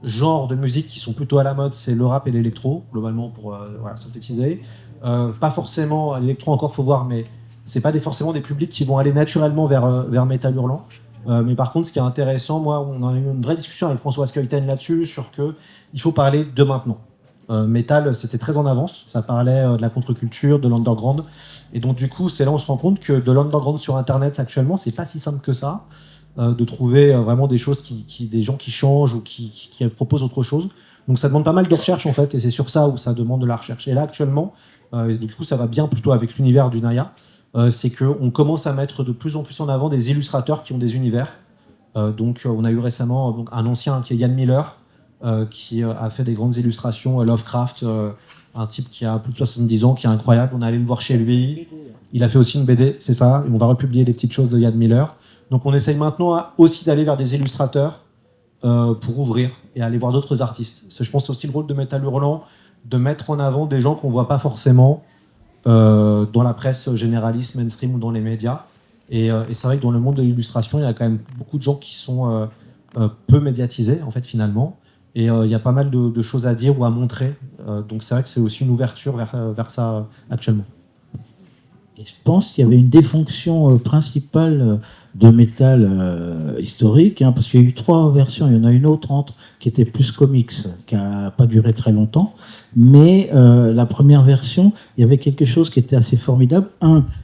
Speaker 3: genres de musique qui sont plutôt à la mode, c'est le rap et l'électro, globalement pour synthétiser. Pas forcément, l'électro encore, faut voir, mais c'est pas forcément des publics qui vont aller naturellement vers Métal Hurlant. Mais par contre, ce qui est intéressant, moi, on a eu une vraie discussion avec François Skeuten là-dessus, sur qu'il faut parler de maintenant. Metal, c'était très en avance, ça parlait de la contre-culture, de l'underground. Et donc, du coup, c'est là où on se rend compte que de l'underground sur Internet, actuellement, c'est pas si simple que ça, de trouver vraiment des choses, des gens qui changent ou qui proposent autre chose. Donc, ça demande pas mal de recherche, en fait, et c'est sur ça où ça demande de la recherche. Et là, actuellement, du coup, ça va bien plutôt avec l'univers du Naya. C'est qu'on commence à mettre de plus en plus en avant des illustrateurs qui ont des univers. Donc, on a eu récemment un ancien qui est Yann Miller, qui a fait des grandes illustrations, Lovecraft, un type qui a plus de 70 ans, qui est incroyable. On est allé le voir chez lui. Il a fait aussi une BD, c'est ça. Et on va republier des petites choses de Yann Miller. Donc, on essaye maintenant aussi d'aller vers des illustrateurs pour ouvrir et aller voir d'autres artistes. Je pense que c'est aussi le rôle de Métal Hurlant, de mettre en avant des gens qu'on ne voit pas forcément dans la presse généraliste, mainstream ou dans les médias. Et c'est vrai que dans le monde de l'illustration, il y a quand même beaucoup de gens qui sont peu médiatisés, en fait, finalement. Et il y a pas mal de choses à dire ou à montrer. Donc c'est vrai que c'est aussi une ouverture vers ça actuellement.
Speaker 2: Et je pense qu'il y avait une des fonctions principales de métal historique, hein, parce qu'il y a eu 3 versions. Il y en a une autre entre qui était plus comics, qui n'a pas duré très longtemps. Mais la première version, il y avait quelque chose qui était assez formidable.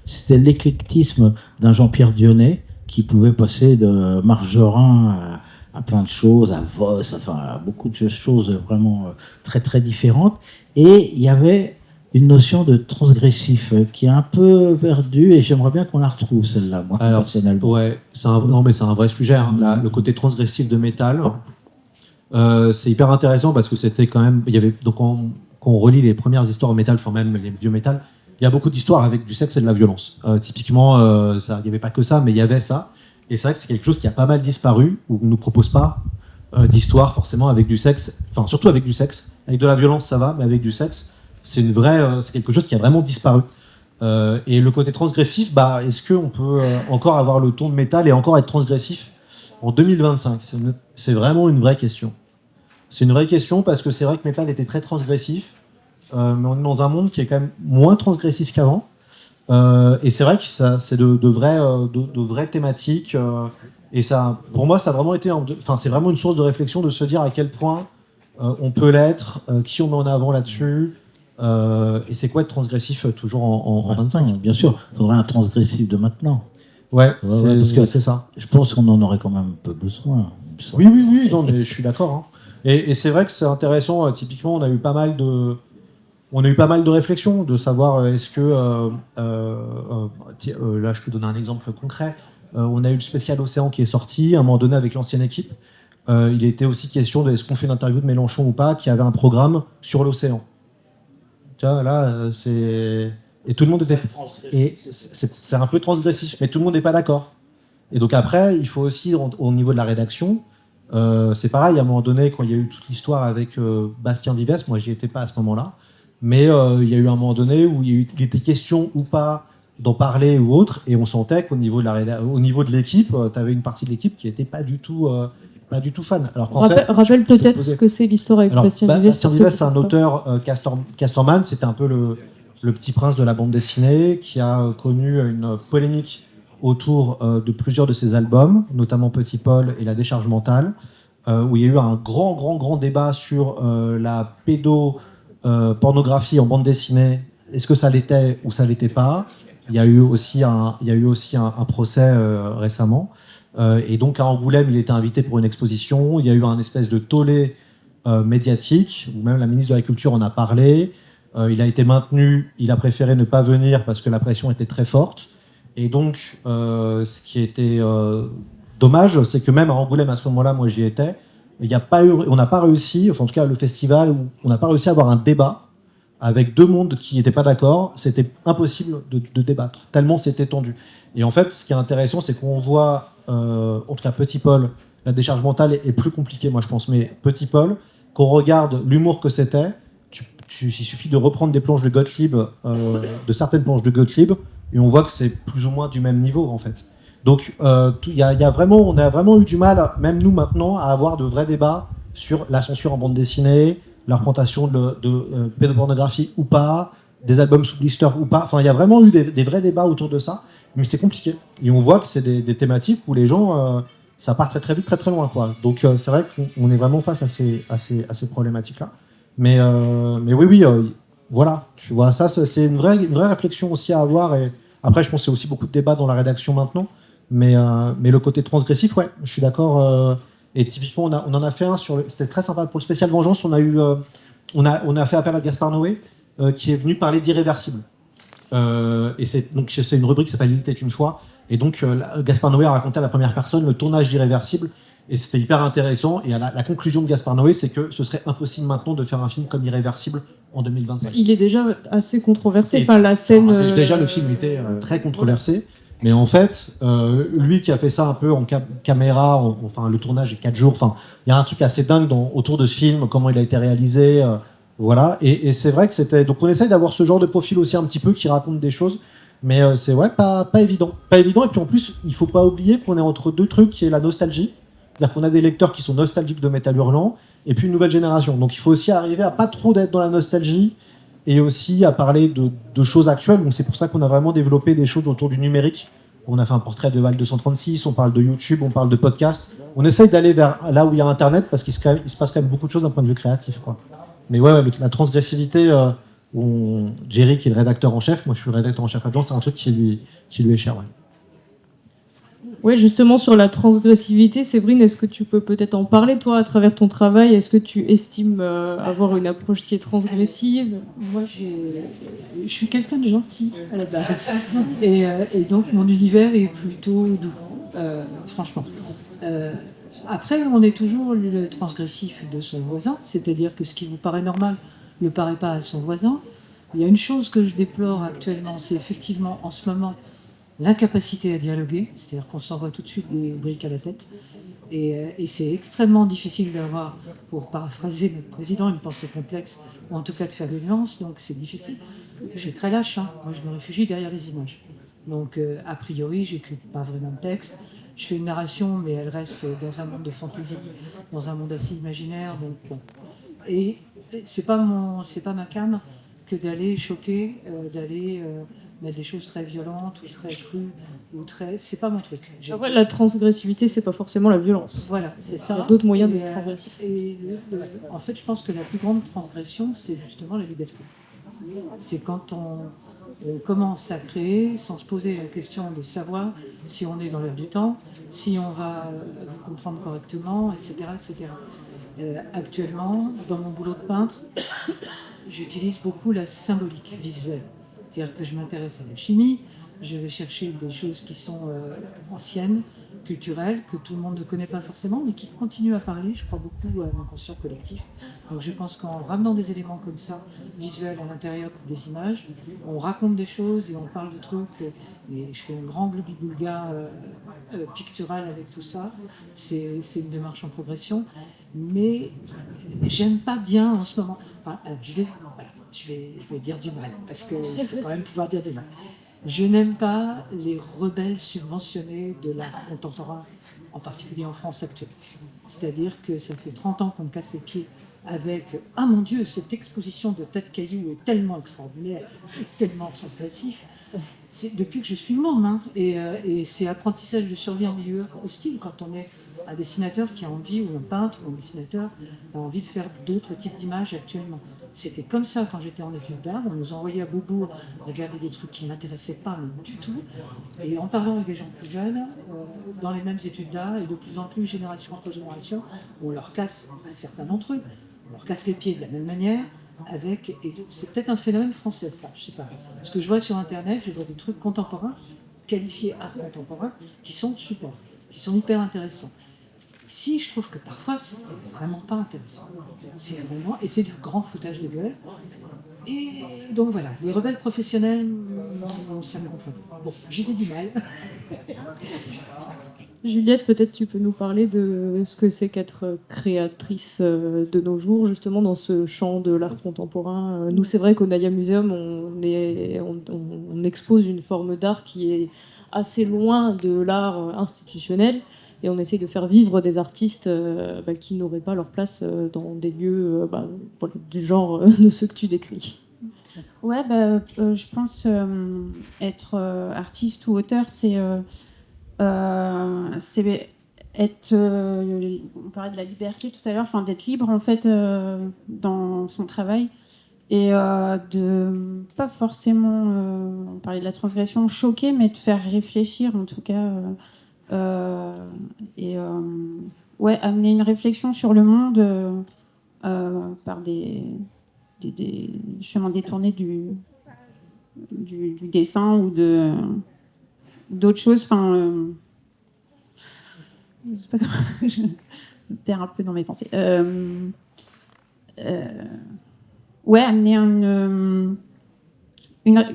Speaker 2: C'était l'éclectisme d'un Jean-Pierre Dionnet, qui pouvait passer de Margerin à plein de choses, à Voss, enfin à beaucoup de choses vraiment très très différentes. Et il y avait une notion de transgressif qui est un peu perdue, et j'aimerais bien qu'on la retrouve, celle-là, moi,
Speaker 3: Alors,
Speaker 2: personnellement.
Speaker 3: ouais, non, mais c'est un vrai sujet. Hein. Le côté transgressif de métal, c'est hyper intéressant parce que c'était quand même. Il y avait, donc, quand on relit les premières histoires en métal, enfin même les vieux métal, il y a beaucoup d'histoires avec du sexe et de la violence. Typiquement, il n'y avait pas que ça, mais il y avait ça. Et c'est vrai que c'est quelque chose qui a pas mal disparu, où on ne nous propose pas d'histoire forcément avec du sexe, enfin surtout avec du sexe. Avec de la violence, ça va, mais avec du sexe, c'est c'est quelque chose qui a vraiment disparu. Et le côté transgressif, est-ce qu'on peut encore avoir le ton de métal et encore être transgressif en 2025 ? C'est vraiment une vraie question. C'est une vraie question parce que c'est vrai que métal était très transgressif, mais on est dans un monde qui est quand même moins transgressif qu'avant. Et c'est vrai que c'est de vraies thématiques. Et ça, pour moi, ça a vraiment été, c'est vraiment une source de réflexion de se dire à quel point on peut l'être, qui on met en avant là-dessus. Et c'est quoi être transgressif toujours en 25 ?
Speaker 2: Bien sûr, il faudrait un transgressif de maintenant.
Speaker 3: Ouais,
Speaker 2: parce que
Speaker 3: c'est ça.
Speaker 2: Je pense qu'on en aurait quand même un peu besoin.
Speaker 3: Oui, non, mais je suis d'accord. Hein. Et c'est vrai que c'est intéressant. Typiquement, on a eu pas mal de réflexions, de savoir est-ce que là, je peux donner un exemple concret. On a eu le spécial Océan qui est sorti à un moment donné avec l'ancienne équipe. Il était aussi question de est-ce qu'on fait une interview de Mélenchon ou pas, qui avait un programme sur l'océan. Tu vois, là, et tout le monde était. Et c'est un peu transgressif, mais tout le monde n'est pas d'accord. Et donc après, il faut aussi, au niveau de la rédaction, c'est pareil, à un moment donné, quand il y a eu toute l'histoire avec Bastien Vives, moi j'y étais pas à ce moment-là, mais il y a eu un moment donné où il était question ou pas d'en parler ou autre, et on sentait qu'au niveau de l'équipe, tu avais une partie de l'équipe qui n'était pas du tout fan. Alors
Speaker 1: rappelle peut-être ce que c'est l'histoire avec Bastien Vives.
Speaker 3: Bastien Vives, c'est un auteur, Castorman, c'était un peu le petit prince de la bande dessinée, qui a connu une polémique autour de plusieurs de ses albums, notamment Petit Paul et La Décharge Mentale, où il y a eu un grand débat sur la pédopornographie en bande dessinée. Est-ce que ça l'était ou ça l'était pas ? Il y a eu aussi un procès récemment. Et donc à Angoulême, il était invité pour une exposition. Il y a eu un espèce de tollé médiatique, où même la ministre de la Culture en a parlé. Il a été maintenu, il a préféré ne pas venir parce que la pression était très forte. Et donc, ce qui était dommage, c'est que même à Angoulême, à ce moment-là, moi j'y étais, on n'a pas réussi, enfin en tout cas le festival, on n'a pas réussi à avoir un débat avec deux mondes qui n'étaient pas d'accord. C'était impossible de débattre, tellement c'était tendu. Et en fait, ce qui est intéressant, c'est qu'on voit, en tout cas Petit Paul, La Décharge Mentale est plus compliquée, moi je pense, mais Petit Paul, qu'on regarde l'humour que c'était, il suffit de reprendre des planches de Gottlieb, de certaines planches de Gottlieb, et on voit que c'est plus ou moins du même niveau en fait. Donc on a vraiment eu du mal, même nous maintenant, à avoir de vrais débats sur la censure en bande dessinée, la représentation de pédopornographie ou pas, des albums sous blister ou pas. Enfin, il y a vraiment eu des vrais débats autour de ça, mais c'est compliqué. Et on voit que c'est des thématiques où les gens, ça part très vite, très loin, quoi. Donc c'est vrai qu'on est vraiment face à ces problématiques-là. Mais oui, voilà, tu vois, ça c'est une vraie réflexion aussi à avoir. Et après, je pense qu'il y a aussi beaucoup de débats dans la rédaction maintenant. Mais le côté transgressif, ouais, je suis d'accord. Et typiquement, on en a fait un c'était très sympa pour le spécial Vengeance. On a fait appel à Gaspard Noé, qui est venu parler d'Irréversible. Et c'est une rubrique qui s'appelle Il était une fois. Et donc, Gaspard Noé a raconté à la première personne le tournage d'Irréversible. Et c'était hyper intéressant. Et la conclusion de Gaspard Noé, c'est que ce serait impossible maintenant de faire un film comme Irréversible en 2025.
Speaker 1: Il est déjà assez controversé. Enfin, la scène.
Speaker 3: Déjà, le film était très controversé. Mais en fait, lui qui a fait ça un peu en caméra, enfin le tournage est 4 jours. Enfin, il y a un truc assez dingue autour de ce film, comment il a été réalisé, voilà. Et c'est vrai que c'était. Donc on essaye d'avoir ce genre de profil aussi un petit peu qui raconte des choses, mais c'est pas évident, pas évident. Et puis en plus, il faut pas oublier qu'on est entre deux trucs, qui est la nostalgie, c'est-à-dire qu'on a des lecteurs qui sont nostalgiques de Métal Hurlant, et puis une nouvelle génération. Donc il faut aussi arriver à pas trop d'être dans la nostalgie. et aussi à parler de choses actuelles. Donc c'est pour ça qu'on a vraiment développé des choses autour du numérique. On a fait un portrait de Val 236, on parle de YouTube, on parle de podcast. On essaye d'aller vers là où il y a Internet parce qu'il se passe quand même beaucoup de choses d'un point de vue créatif, quoi. Mais ouais, la transgressivité, Jerry qui est le rédacteur en chef, moi je suis le rédacteur en chef adjoint, c'est un truc qui lui est cher. Ouais.
Speaker 1: Ouais, justement sur la transgressivité, Séverine, est-ce que tu peux peut-être en parler, toi, à travers ton travail? Est-ce que tu estimes avoir une approche qui est transgressive?
Speaker 4: Moi, je suis quelqu'un de gentil à la base. Et donc, mon univers est plutôt doux, franchement. Après, on est toujours le transgressif de son voisin, c'est-à-dire que ce qui vous paraît normal ne paraît pas à son voisin. Il y a une chose que je déplore actuellement, c'est effectivement, en ce moment, l'incapacité à dialoguer, c'est-à-dire qu'on s'envoie tout de suite des briques à la tête. Et c'est extrêmement difficile d'avoir, pour paraphraser notre président, une pensée complexe, ou en tout cas de faire une lance, donc c'est difficile. Je suis très lâche, hein. Moi je me réfugie derrière les images. Donc a priori, j'écris pas vraiment de texte. Je fais une narration, mais elle reste dans un monde de fantaisie, dans un monde assez imaginaire. Donc, bon. Et c'est pas ma came que d'aller choquer, d'aller mettre des choses très violentes ou très crues ou très. C'est pas mon truc.
Speaker 1: Après, la transgressivité, c'est pas forcément la violence.
Speaker 4: Voilà, c'est ça.
Speaker 1: Il y a d'autres moyens d'être transgressif.
Speaker 4: En fait, je pense que la plus grande transgression, c'est justement la liberté. C'est quand on commence à créer sans se poser la question de savoir si on est dans l'air du temps, si on va vous comprendre correctement, etc. etc. Actuellement, dans mon boulot de peintre, j'utilise beaucoup la symbolique visuelle. C'est-à-dire que je m'intéresse à la chimie, je vais chercher des choses qui sont anciennes, culturelles, que tout le monde ne connaît pas forcément, mais qui continuent à parler. Je crois beaucoup à l'inconscient collectif. Donc je pense qu'en ramenant des éléments comme ça, visuels à l'intérieur des images, on raconte des choses et on parle de trucs. Et je fais un grand gloubi-boulga pictural avec tout ça. C'est une démarche en progression. Mais j'aime pas bien en ce moment. Enfin, je vais dire du mal, parce qu'il faut quand même pouvoir dire du mal. Je n'aime pas les rebelles subventionnés de l'art contemporain, en particulier en France actuelle. C'est-à-dire que ça fait 30 ans qu'on me casse les pieds avec « Ah mon Dieu, cette exposition de tas de cailloux est tellement extraordinaire, tellement transgressif ». C'est depuis que je suis môme, hein, et c'est apprentissage de survie en milieu hostile quand on est un dessinateur qui a envie, ou un peintre, ou un dessinateur a envie de faire d'autres types d'images actuellement. C'était comme ça quand j'étais en études d'art, on nous envoyait à Beaubourg regarder des trucs qui ne m'intéressaient pas du tout. Et en parlant avec des gens plus jeunes, dans les mêmes études d'art, et de plus en plus, génération après génération, on leur casse, certains d'entre eux, on leur casse les pieds de la même manière, et c'est peut-être un phénomène français, ça, je sais pas. Ce que je vois sur Internet, je vois des trucs contemporains, qualifiés art contemporain, qui sont super, qui sont hyper intéressants. Si je trouve que parfois c'est vraiment pas intéressant, et c'est du grand foutage de gueule. Et donc voilà, les rebelles professionnels, ça me gonfle. Bon, j'ai dit du mal.
Speaker 1: Juliette, peut-être tu peux nous parler de ce que c'est qu'être créatrice de nos jours, justement dans ce champ de l'art contemporain. Nous, c'est vrai qu'au Nadia Museum, on expose une forme d'art qui est assez loin de l'art institutionnel, et on essaye de faire vivre des artistes qui n'auraient pas leur place dans des lieux du genre de ceux que tu décris.
Speaker 5: Ouais, je pense être artiste ou auteur, c'est être. On parlait de la liberté tout à l'heure, enfin d'être libre en fait dans son travail et de pas forcément. On parlait de la transgression, choquer, mais de faire réfléchir en tout cas. Amener une réflexion sur le monde par des chemins détournés du dessin ou d'autres choses. Enfin, je sais pas comment, je me perds un peu dans mes pensées. Amener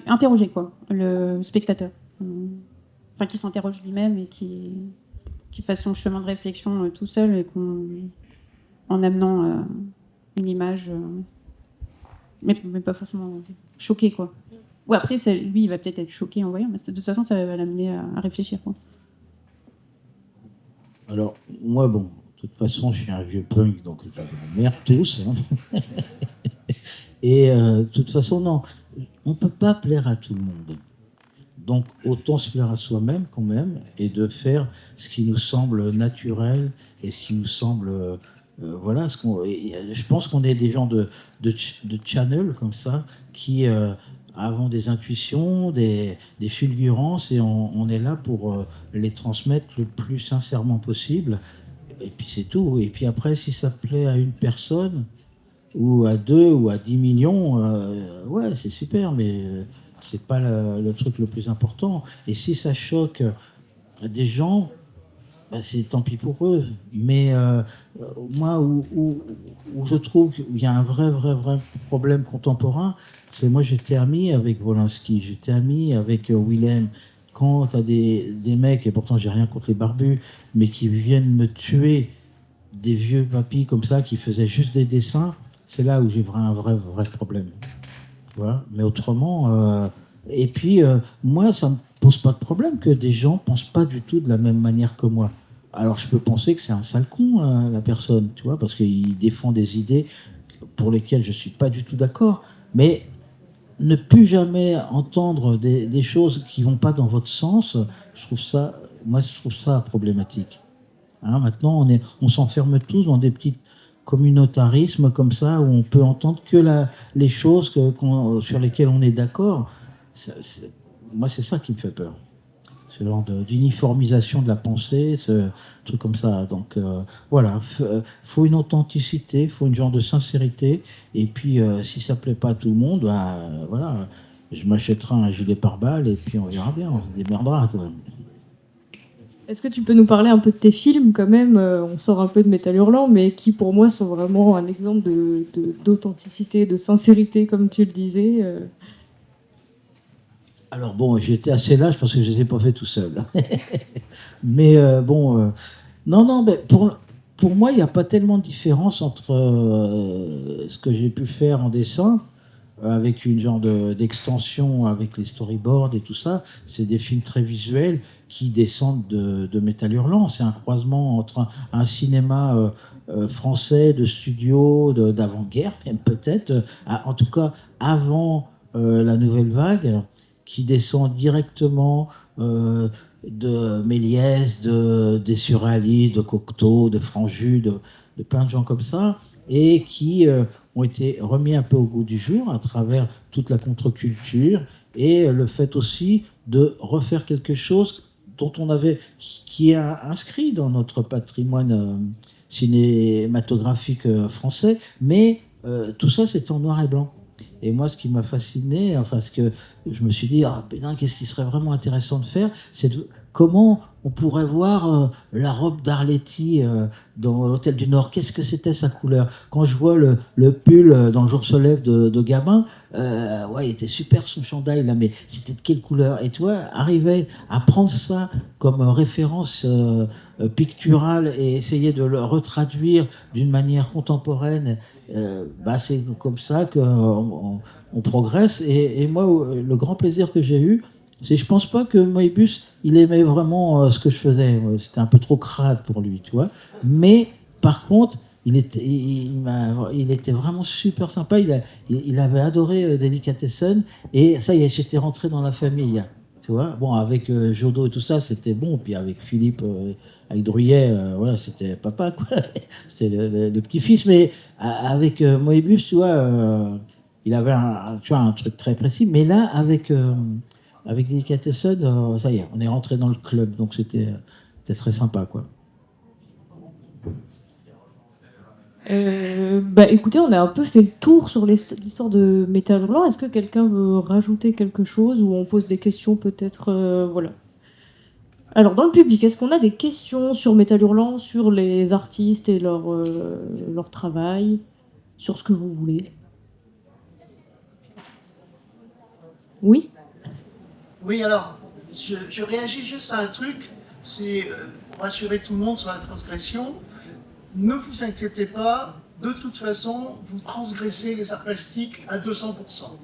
Speaker 5: interroger quoi, le spectateur. Enfin, qui s'interroge lui-même et qui fasse son chemin de réflexion tout seul et en amenant une image, mais pas forcément choqué, quoi. Ou après, lui, il va peut-être être choqué en voyant, mais de toute façon, ça va l'amener à réfléchir, quoi.
Speaker 2: Alors, moi, bon, de toute façon, je suis un vieux punk, donc je vous emmerde tous. Hein. Et de toute façon, non, on ne peut pas plaire à tout le monde. Donc, autant se plaire à soi-même quand même, et de faire ce qui nous semble naturel et ce qui nous semble... voilà, je pense qu'on est des gens de channel comme ça, qui avons des intuitions, des fulgurances, et on est là pour les transmettre le plus sincèrement possible. Et puis c'est tout. Et puis après, si ça plaît à une personne, ou à 2 ou à 10 millions, ouais, c'est super, mais c'est pas le truc le plus important. Et si ça choque des gens, bah, c'est tant pis pour eux. Mais moi, où je trouve qu'il y a un vrai problème contemporain, c'est moi j'étais ami avec Wolinski, j'étais ami avec Willem. Quand tu as des mecs, et pourtant j'ai rien contre les barbus, mais qui viennent me tuer, des vieux papis comme ça qui faisaient juste des dessins, c'est là où j'ai un vrai problème. Voilà. Mais autrement, et puis moi, ça me pose pas de problème que des gens pensent pas du tout de la même manière que moi. Alors je peux penser que c'est un sale con, hein, la personne, tu vois, parce qu'il défend des idées pour lesquelles je suis pas du tout d'accord. Mais ne plus jamais entendre des choses qui vont pas dans votre sens, je trouve ça problématique. Hein, maintenant, on s'enferme tous dans des petits communautarismes comme ça, où on peut entendre que les choses sur lesquelles on est d'accord. Moi, c'est ça qui me fait peur. Ce genre d'uniformisation de la pensée, ce truc comme ça. Donc voilà, faut une authenticité, faut une genre de sincérité. Et puis, si ça plaît pas à tout le monde, bah, voilà, je m'achèterai un gilet pare-balles et puis on verra bien, on se démerdera, quoi.
Speaker 1: Est-ce que tu peux nous parler un peu de tes films quand même? On sort un peu de Métal Hurlant, mais qui pour moi sont vraiment un exemple d'authenticité, de sincérité, comme tu le disais.
Speaker 2: Alors bon, j'étais assez lâche parce que je ne les ai pas fait tout seul. Mais bon, non, mais pour moi, il n'y a pas tellement de différence entre ce que j'ai pu faire en dessin, avec une genre d'extension, avec les storyboards et tout ça. C'est des films très visuels qui descendent de Métal Hurlant. C'est un croisement entre un cinéma français de studio, d'avant-guerre, même peut-être, en tout cas avant la nouvelle vague, qui descend directement de Méliès, des surréalistes, de Cocteau, de Franju, de plein de gens comme ça, et qui ont été remis un peu au goût du jour à travers toute la contre-culture et le fait aussi de refaire quelque chose qui est inscrit dans notre patrimoine cinématographique français, mais tout ça c'est en noir et blanc. Et moi, ce qui m'a fasciné, enfin, ce que je me suis dit, ah, putain, qu'est-ce qui serait vraiment intéressant de faire, c'est comment on pourrait voir la robe d'Arletty dans l'Hôtel du Nord. Qu'est-ce que c'était sa couleur? Quand je vois le pull dans Le Jour se lève de Gabin, ouais, il était super son chandail là, mais c'était de quelle couleur? Et toi, arriver à prendre ça comme référence picturale et essayer de le retraduire d'une manière contemporaine, bah, c'est comme ça qu'on on progresse. Et moi, le grand plaisir que j'ai eu, je pense pas que Moebius, il aimait vraiment ce que je faisais. C'était un peu trop crade pour lui, tu vois. Mais par contre, il était vraiment super sympa. Il avait adoré Delicatessen. Et ça y est, j'étais rentré dans la famille. Tu vois. Bon, avec Jodo et tout ça, c'était bon. Puis avec Philippe, avec Druyet, voilà, c'était papa, quoi. C'était le petit-fils. Mais avec Moebius, tu vois, il avait tu vois, un truc très précis. Mais là, avec Delicatessen, ça y est, on est rentré dans le club, donc c'était très sympa, quoi.
Speaker 1: Bah écoutez, on a un peu fait le tour sur l'histoire de Métal Hurlant. Est-ce que quelqu'un veut rajouter quelque chose ou on pose des questions peut-être voilà. Alors dans le public, est-ce qu'on a des questions sur Métal Hurlant, sur les artistes et leur travail, sur ce que vous voulez? Oui.
Speaker 6: Oui, alors, je réagis juste à un truc, c'est pour rassurer tout le monde sur la transgression. Ne vous inquiétez pas, de toute façon, vous transgressez les arts plastiques à 200%.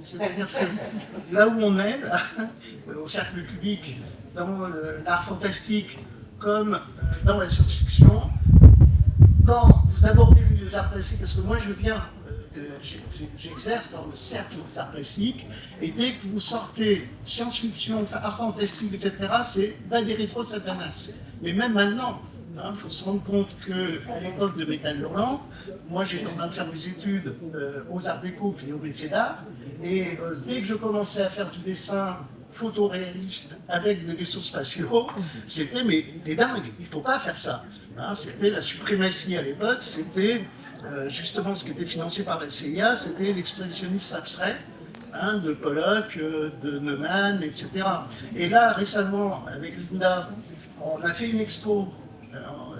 Speaker 6: C'est-à-dire que là où on est, là, au cercle public, dans l'art fantastique, comme dans la science-fiction, quand vous abordez les arts plastiques, parce que moi je viens j'exerce dans le cercle des arts plastiques, et dès que vous sortez science-fiction, art fantastique, etc., c'est Valérie Satanas. Mais même maintenant, il faut se rendre compte qu'à l'époque de Métal Hurlant, moi j'étais en train de faire mes études aux arts déco et au métier d'art, et dès que je commençais à faire du dessin photoréaliste avec des vaisseaux spatiaux, c'était mais t'es dingue, il ne faut pas faire ça. C'était la suprématie à l'époque, c'était justement ce qui était financé par la CIA, c'était l'expressionnisme abstrait de Pollock, de Neumann, etc. Et là, récemment, avec Linda, on a fait une expo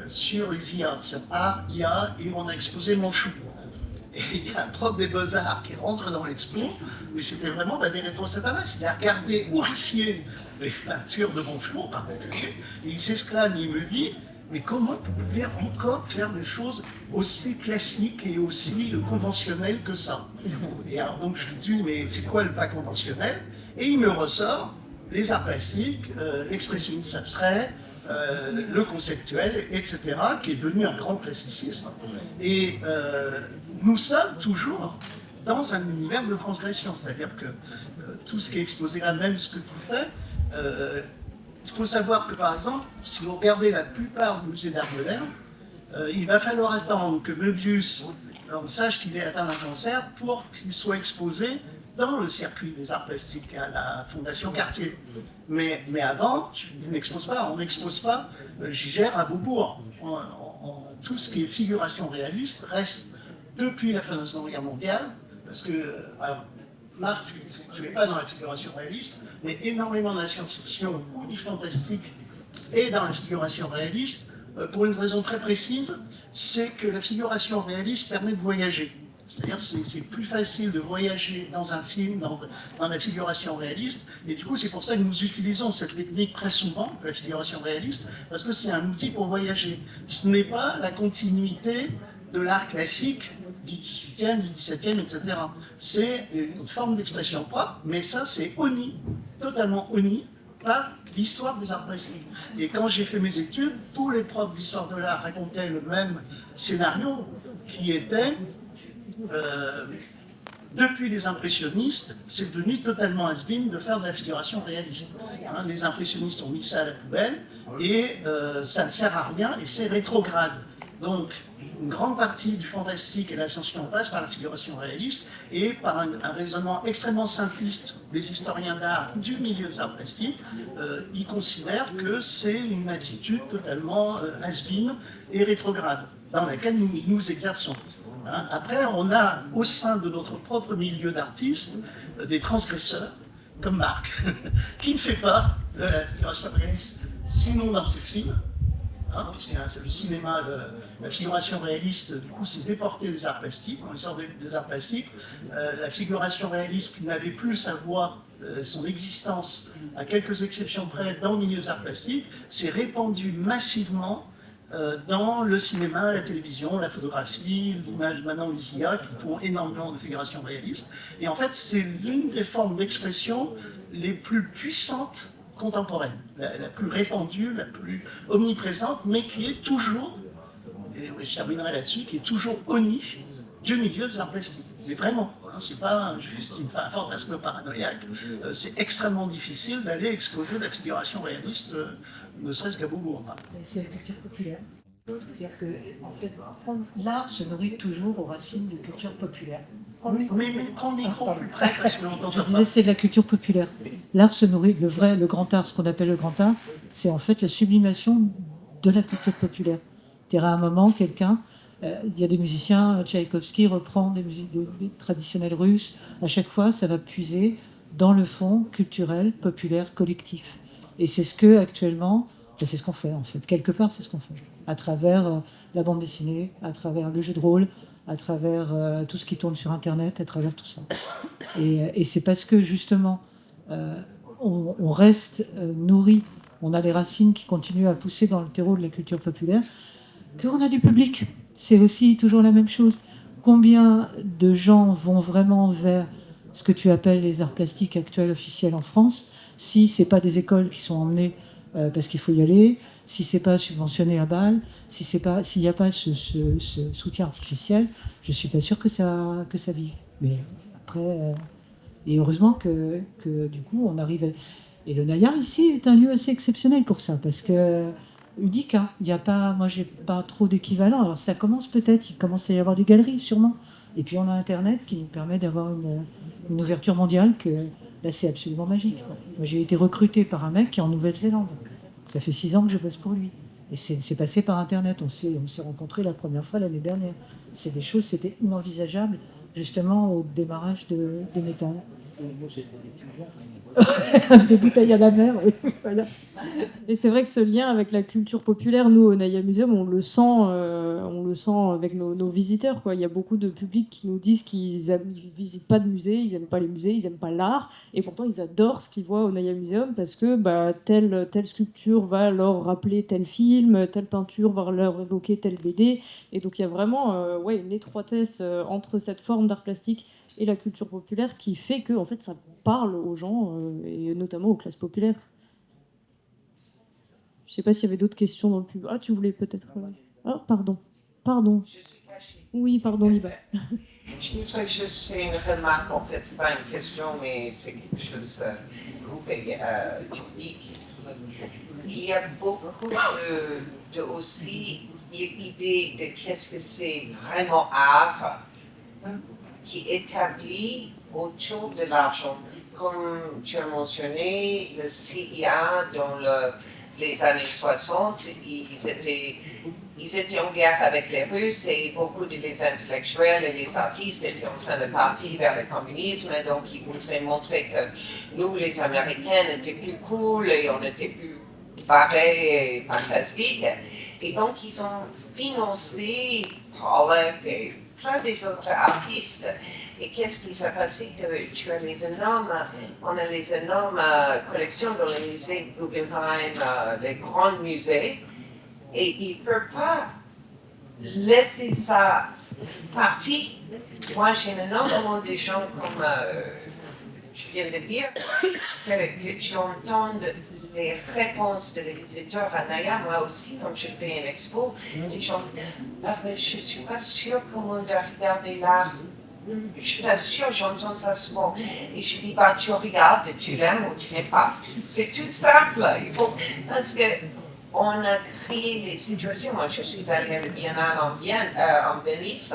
Speaker 6: sur les IA, sur art, IA, et on a exposé Manchou. Et il y a un prof des Beaux-Arts qui rentre dans l'expo, et c'était vraiment des rétro-satanas. Il a regardé, horrifié, les peintures de Manchou en particulier, et il s'exclame, il me dit, mais comment vous pouvez encore faire des choses aussi classiques et aussi conventionnelles que ça? Et alors donc je lui dis, mais c'est quoi le pas conventionnel? Et il me ressort les arts plastiques, l'expressionnisme abstrait, le conceptuel, etc., qui est devenu un grand classicisme. Et nous sommes toujours dans un univers de transgression, c'est-à-dire que tout ce qui est exposé là, même ce que tu fais, il faut savoir que, par exemple, si vous regardez la plupart des musées d'art moderne, il va falloir attendre que Möbius on sache qu'il est atteint d'un cancer pour qu'il soit exposé dans le circuit des arts plastiques à la Fondation Cartier. Mais avant, on n'expose pas Gigère à Beaubourg. Tout ce qui est figuration réaliste reste depuis la fin de la Seconde Guerre mondiale, parce que, alors, Marc, tu n'es pas dans la figuration réaliste, mais énormément dans la science-fiction ou du fantastique et dans la figuration réaliste, pour une raison très précise, c'est que la figuration réaliste permet de voyager. C'est-à-dire que c'est plus facile de voyager dans un film, dans la figuration réaliste, et du coup c'est pour ça que nous utilisons cette technique très souvent, la figuration réaliste, parce que c'est un outil pour voyager. Ce n'est pas la continuité de l'art classique du 18e, du 17e, etc. C'est une forme d'expression propre, mais ça c'est honni, totalement honni, par l'histoire des arts plastiques. Et quand j'ai fait mes études, tous les profs d'histoire de l'art racontaient le même scénario, qui était depuis les impressionnistes, c'est devenu totalement has-been de faire de la figuration réaliste. Les impressionnistes ont mis ça à la poubelle et ça ne sert à rien et c'est rétrograde. Donc, une grande partie du fantastique et de la science-fiction passe par la figuration réaliste et par un raisonnement extrêmement simpliste des historiens d'art du milieu des arts plastiques. Ils considèrent que c'est une attitude totalement has-been et rétrograde dans laquelle nous exerçons. Après, on a au sein de notre propre milieu d'artistes des transgresseurs, comme Marc, qui ne fait pas de la figuration réaliste, sinon dans ses films, puisque le cinéma, la figuration réaliste, du coup, s'est déportée des arts plastiques, on sort des arts plastiques. La figuration réaliste qui n'avait plus sa voix, son existence, à quelques exceptions près, dans le milieu des arts plastiques, s'est répandue massivement dans le cinéma, la télévision, la photographie, l'image, maintenant les IA qui font énormément de figuration réaliste. Et en fait, c'est l'une des formes d'expression les plus puissantes contemporaines, la plus répandue, la plus omniprésente, mais qui est toujours, et je terminerai là-dessus, qui est toujours honni du milieu des arts plastiques. Mais vraiment, c'est pas juste un fantasme paranoïaque, c'est extrêmement difficile d'aller exposer la figuration réaliste, ne serait-ce qu'à Beaubourg.
Speaker 4: C'est la culture populaire. C'est-à-dire que, en fait, l'art se nourrit toujours aux racines de culture populaire.
Speaker 6: Mais prends le micro plus près parce qu'on entend
Speaker 4: Je
Speaker 6: pas.
Speaker 4: disais, c'est de la culture populaire. L'art se nourrit, le grand art, ce qu'on appelle le grand art, c'est en fait la sublimation de la culture populaire. C'est-à-dire à un moment, quelqu'un, il y a des musiciens, Tchaïkovski reprend des musiques traditionnelles russes, à chaque fois, ça va puiser dans le fond culturel, populaire, collectif. Et c'est ce que, actuellement, c'est ce qu'on fait, en fait. Quelque part, c'est ce qu'on fait. À travers la bande dessinée, à travers le jeu de rôle, à travers tout ce qui tourne sur Internet, à travers tout ça. Et c'est parce que, justement, on reste nourri, on a les racines qui continuent à pousser dans le terreau de la culture populaire, qu'on a du public. C'est aussi toujours la même chose. Combien de gens vont vraiment vers ce que tu appelles les arts plastiques actuels officiels en France, si ce n'est pas des écoles qui sont emmenées parce qu'il faut y aller. Si c'est pas subventionné à balle, s'il n'y a pas ce soutien artificiel, je suis pas sûr que ça vive. Mais après, et heureusement que du coup on arrive. Et le Naya ici est un lieu assez exceptionnel pour ça, parce que unique, hein. Il y a pas, moi j'ai pas trop d'équivalent. Alors ça commence peut-être, il commence à y avoir des galeries sûrement. Et puis on a Internet qui nous permet d'avoir une ouverture mondiale que là c'est absolument magique, quoi. Moi j'ai été recruté par un mec qui est en Nouvelle-Zélande. Ça fait 6 ans que je bosse pour lui. Et c'est passé par Internet. On s'est rencontrés la première fois l'année dernière. C'est des choses, c'était inenvisageable justement au démarrage de Métal. Des bouteilles à la mer, oui. Voilà.
Speaker 1: Et c'est vrai que ce lien avec la culture populaire, nous au Naya Museum, on le sent avec nos visiteurs, quoi. Il y a beaucoup de publics qui nous disent qu'ils ne visitent pas de musée, ils n'aiment pas les musées, ils n'aiment pas l'art, et pourtant ils adorent ce qu'ils voient au Naya Museum parce que telle sculpture va leur rappeler tel film, telle peinture va leur évoquer tel BD, et donc il y a vraiment une étroitesse entre cette forme d'art plastique et la culture populaire qui fait que en fait ça parle aux gens et notamment aux classes populaires. Je sais pas s'il y avait d'autres questions dans le pub. Ah, tu voulais peut-être. Ah, pardon. Pardon.
Speaker 7: Je suis cachée.
Speaker 1: Oui, pardon, Liba.
Speaker 7: Je voudrais juste faire une remarque. En fait, c'est pas une question, mais c'est quelque chose de groupé, technique. Il y a beaucoup de aussi idées de qu'est-ce que c'est vraiment art qui établit autour de l'argent. Comme tu as mentionné, le CIA dans les années 60, ils étaient en guerre avec les Russes et beaucoup de les intellectuels et les artistes étaient en train de partir vers le communisme. Donc ils voudraient montrer que nous, les Américains, étaient plus cool et on était plus barrés et fantastiques. Et donc ils ont financé Pollock et plein des autres artistes. Et qu'est-ce qui s'est passé? Que tu as on a les énormes collections dans les musées Guggenheim, les grands musées, et ils ne peuvent pas laisser ça partir. Moi, j'ai énormément de gens, comme je viens de dire, que tu entends les réponses de les visiteurs à Naya. Moi aussi, quand je fais une expo, les gens, je ne suis pas sûre comment de regarder l'art. Je t'assure, j'entends ça souvent. Et je dis, tu regardes, tu l'aimes ou tu n'aimes pas. C'est tout simple. Parce qu'on a créé les situations. Moi, je suis allée à la Biennale en Venise,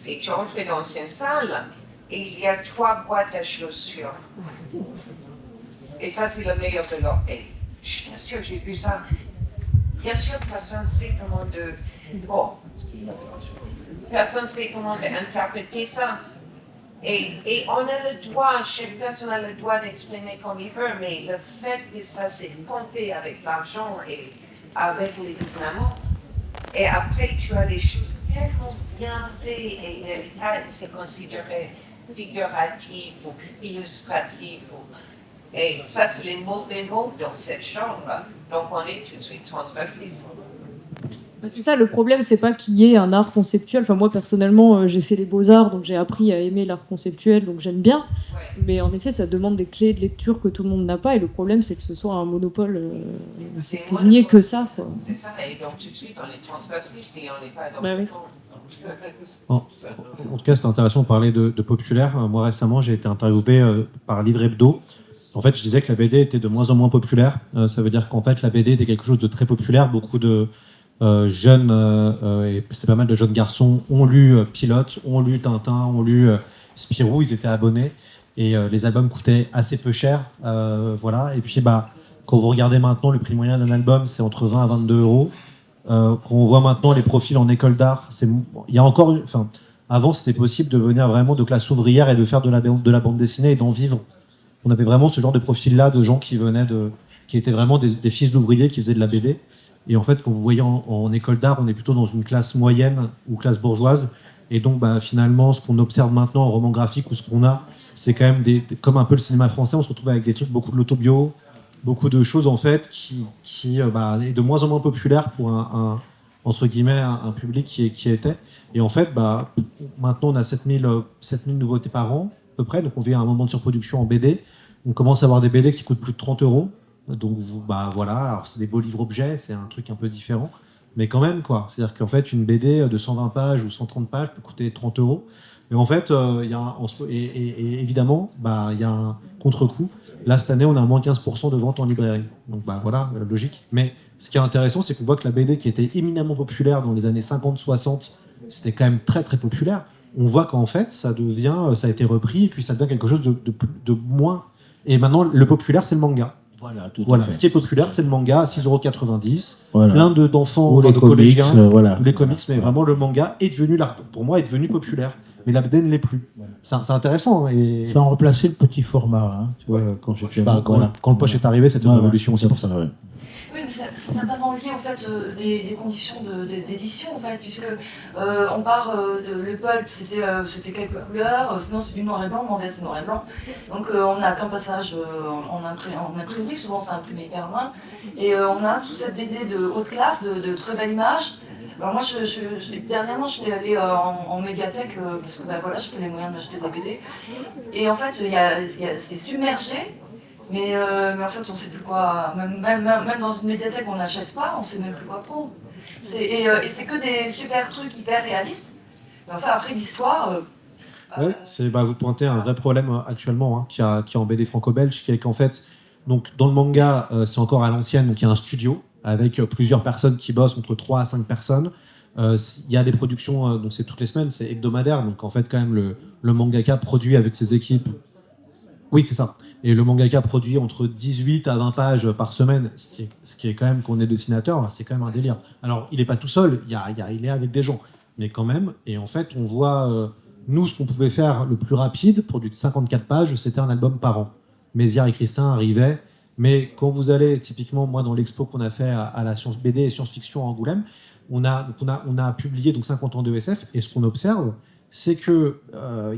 Speaker 7: et tu entres dans une salle, et il y a 3 boîtes à chaussures. Et ça, c'est le meilleur de l'or. Et je t'assure, j'ai vu ça. Bien sûr, personne ne sait comment personne ne sait comment interpréter ça. Et on a le droit, chaque personne a le droit d'exprimer comme il veut, mais le fait que ça s'est pompé avec l'argent et avec les gouvernements, et après tu as des choses tellement bien faites et c'est considéré figuratif ou illustratif. Et ça, c'est les mauvais mots dans cette chambre. Donc on est tout de suite transgressif.
Speaker 1: C'est ça, le problème, c'est pas qu'il y ait un art conceptuel. Enfin, moi, personnellement, j'ai fait les beaux-arts, donc j'ai appris à aimer l'art conceptuel, donc j'aime bien.
Speaker 7: Ouais.
Speaker 1: Mais en effet, ça demande des clés de lecture que tout le monde n'a pas, et le problème, c'est que ce soit un monopole. C'est qu'il n'y ait que ça, quoi.
Speaker 7: C'est ça, et donc tout de suite, on est transgressif et on n'est pas dans
Speaker 1: Bah
Speaker 7: ce
Speaker 1: oui.
Speaker 7: monde.
Speaker 3: En tout cas, c'est intéressant de parler de populaire. Moi, récemment, j'ai été interviewé par Livre Hebdo. En fait, je disais que la BD était de moins en moins populaire. Ça veut dire qu'en fait, la BD était quelque chose de très populaire. Beaucoup de jeunes, et c'était pas mal de jeunes garçons, ont lu Pilote, ont lu Tintin, ont lu Spirou. Ils étaient abonnés. Et les albums coûtaient assez peu cher. Voilà. Et puis, quand vous regardez maintenant, le prix moyen d'un album, c'est entre 20 à 22 euros. Quand on voit maintenant les profils en école d'art, il y a encore, avant c'était possible de venir vraiment de classe ouvrière et de faire de la bande dessinée et d'en vivre. On avait vraiment ce genre de profil-là de gens qui étaient vraiment des fils d'ouvriers qui faisaient de la BD. Et en fait, quand vous voyez en école d'art, on est plutôt dans une classe moyenne ou classe bourgeoise. Et donc, finalement, ce qu'on observe maintenant en roman graphique ou ce qu'on a, c'est quand même comme un peu le cinéma français. On se retrouve avec des trucs, beaucoup de l'autobio, beaucoup de choses en fait qui est de moins en moins populaire pour entre guillemets un public qui était. Et en fait, maintenant on a 7000 nouveautés par an à peu près, donc on vit à un moment de surproduction en BD. On commence à avoir des BD qui coûtent plus de 30 euros. Donc, bah voilà, alors c'est des beaux livres-objets, c'est un truc un peu différent. Mais quand même, quoi. C'est-à-dire qu'en fait, une BD de 120 pages ou 130 pages peut coûter 30 euros. Et en fait, il y a et évidemment, bah, il y a un contre-coup. Là, cette année, on a un moins 15% de vente en librairie. Donc, bah, voilà, logique. Mais ce qui est intéressant, c'est qu'on voit que la BD qui était éminemment populaire dans les années 50-60, c'était quand même très, très populaire. On voit qu'en fait, ça a été repris, et puis ça devient quelque chose de moins. Et maintenant, le populaire, c'est le manga.
Speaker 2: Voilà, tout à
Speaker 3: Voilà,
Speaker 2: fait.
Speaker 3: ce qui est populaire, c'est le manga à 6,90 €.
Speaker 2: Voilà.
Speaker 3: Plein d'enfants,
Speaker 2: Ou
Speaker 3: enfin,
Speaker 2: les
Speaker 3: de
Speaker 2: comics,
Speaker 3: collégiens,
Speaker 2: voilà.
Speaker 3: ou les comics, mais
Speaker 2: Voilà.
Speaker 3: vraiment le manga est devenu, pour moi, est devenu populaire. Mais la BD ne l'est plus. C'est intéressant. Et
Speaker 2: Ça a remplacé le petit format, hein, tu vois, quand j'étais...
Speaker 3: quand le poche est arrivé, c'était une révolution aussi pour ça.
Speaker 2: Ouais.
Speaker 8: Oui, mais c'est certainement lié en fait des conditions d'édition en fait, puisque on part de le pulp, c'était quelques couleurs, sinon c'est du noir et blanc, manga c'est noir et blanc. Donc on n'a qu'un passage en imprimerie, souvent c'est imprimé hyper loin, et on a toute cette BD de haute classe, de très belle image. Alors moi, dernièrement, je suis allée en médiathèque parce que voilà, j'ai pas les moyens de m'acheter des BD. Et en fait, c'est submergé. Mais en fait, on ne sait plus quoi. Même dans une médiathèque, on n'achète pas, on ne sait même plus quoi prendre. Et c'est que des super trucs hyper réalistes. Mais enfin, après l'histoire.
Speaker 3: Ouais, vous pointez un vrai problème actuellement qui est en BD franco-belge, qui est qu'en fait, donc, dans le manga, c'est encore à l'ancienne, donc il y a un studio avec plusieurs personnes qui bossent, entre 3 à 5 personnes. Il y a des productions, donc c'est toutes les semaines, c'est hebdomadaire, donc en fait, quand même, le mangaka produit avec ses équipes. Oui, c'est ça. Et le mangaka produit entre 18 à 20 pages par semaine, ce qui est quand même, qu'on est dessinateur, c'est quand même un délire. Alors, il n'est pas tout seul, il est avec des gens, mais quand même. Et en fait, on voit, nous, ce qu'on pouvait faire le plus rapide, pour du 54 pages, c'était un album par an. Mézières et Christin arrivaient, mais quand vous allez, typiquement, moi, dans l'expo qu'on a fait à la Science BD et Science-Fiction à Angoulême, on a publié donc 50 ans de SF, et ce qu'on observe, c'est qu'il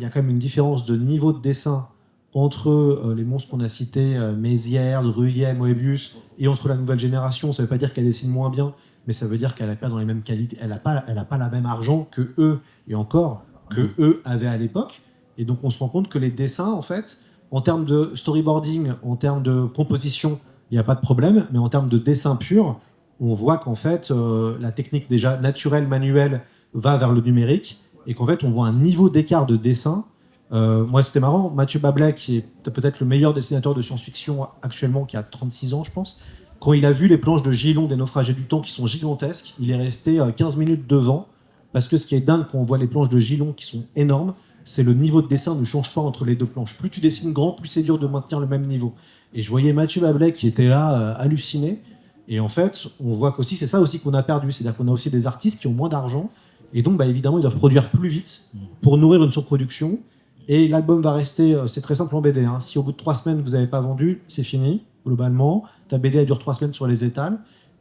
Speaker 3: y a quand même une différence de niveau de dessin entre les monstres qu'on a cités, Mézières, Druillet, Moebius, et entre la nouvelle génération. Ça ne veut pas dire qu'elle dessine moins bien, mais ça veut dire qu'elle n'a pas dans les mêmes qualités, elle n'a pas la même argent que eux, et encore, que eux avaient à l'époque. Et donc on se rend compte que les dessins, en fait, en termes de storyboarding, en termes de composition, il n'y a pas de problème, mais en termes de dessin pur, on voit qu'en fait, la technique déjà naturelle, manuelle, va vers le numérique, et qu'en fait, on voit un niveau d'écart de dessin. Moi, c'était marrant. Mathieu Bablet, qui est peut-être le meilleur dessinateur de science-fiction actuellement, qui a 36 ans, je pense, quand il a vu les planches de Gillon des Naufragés du Temps, qui sont gigantesques, il est resté 15 minutes devant, parce que ce qui est dingue quand on voit les planches de Gillon, qui sont énormes, c'est le niveau de dessin ne change pas entre les deux planches. Plus tu dessines grand, plus c'est dur de maintenir le même niveau. Et je voyais Mathieu Bablet qui était là, halluciné. Et en fait, on voit qu'aussi, c'est ça aussi qu'on a perdu. C'est-à-dire qu'on a aussi des artistes qui ont moins d'argent. Et donc, évidemment, ils doivent produire plus vite pour nourrir une surproduction. Et l'album va rester, c'est très simple en BD. Hein. Si au bout de 3 semaines, vous n'avez pas vendu, c'est fini, globalement. Ta BD, elle dure 3 semaines sur les étals.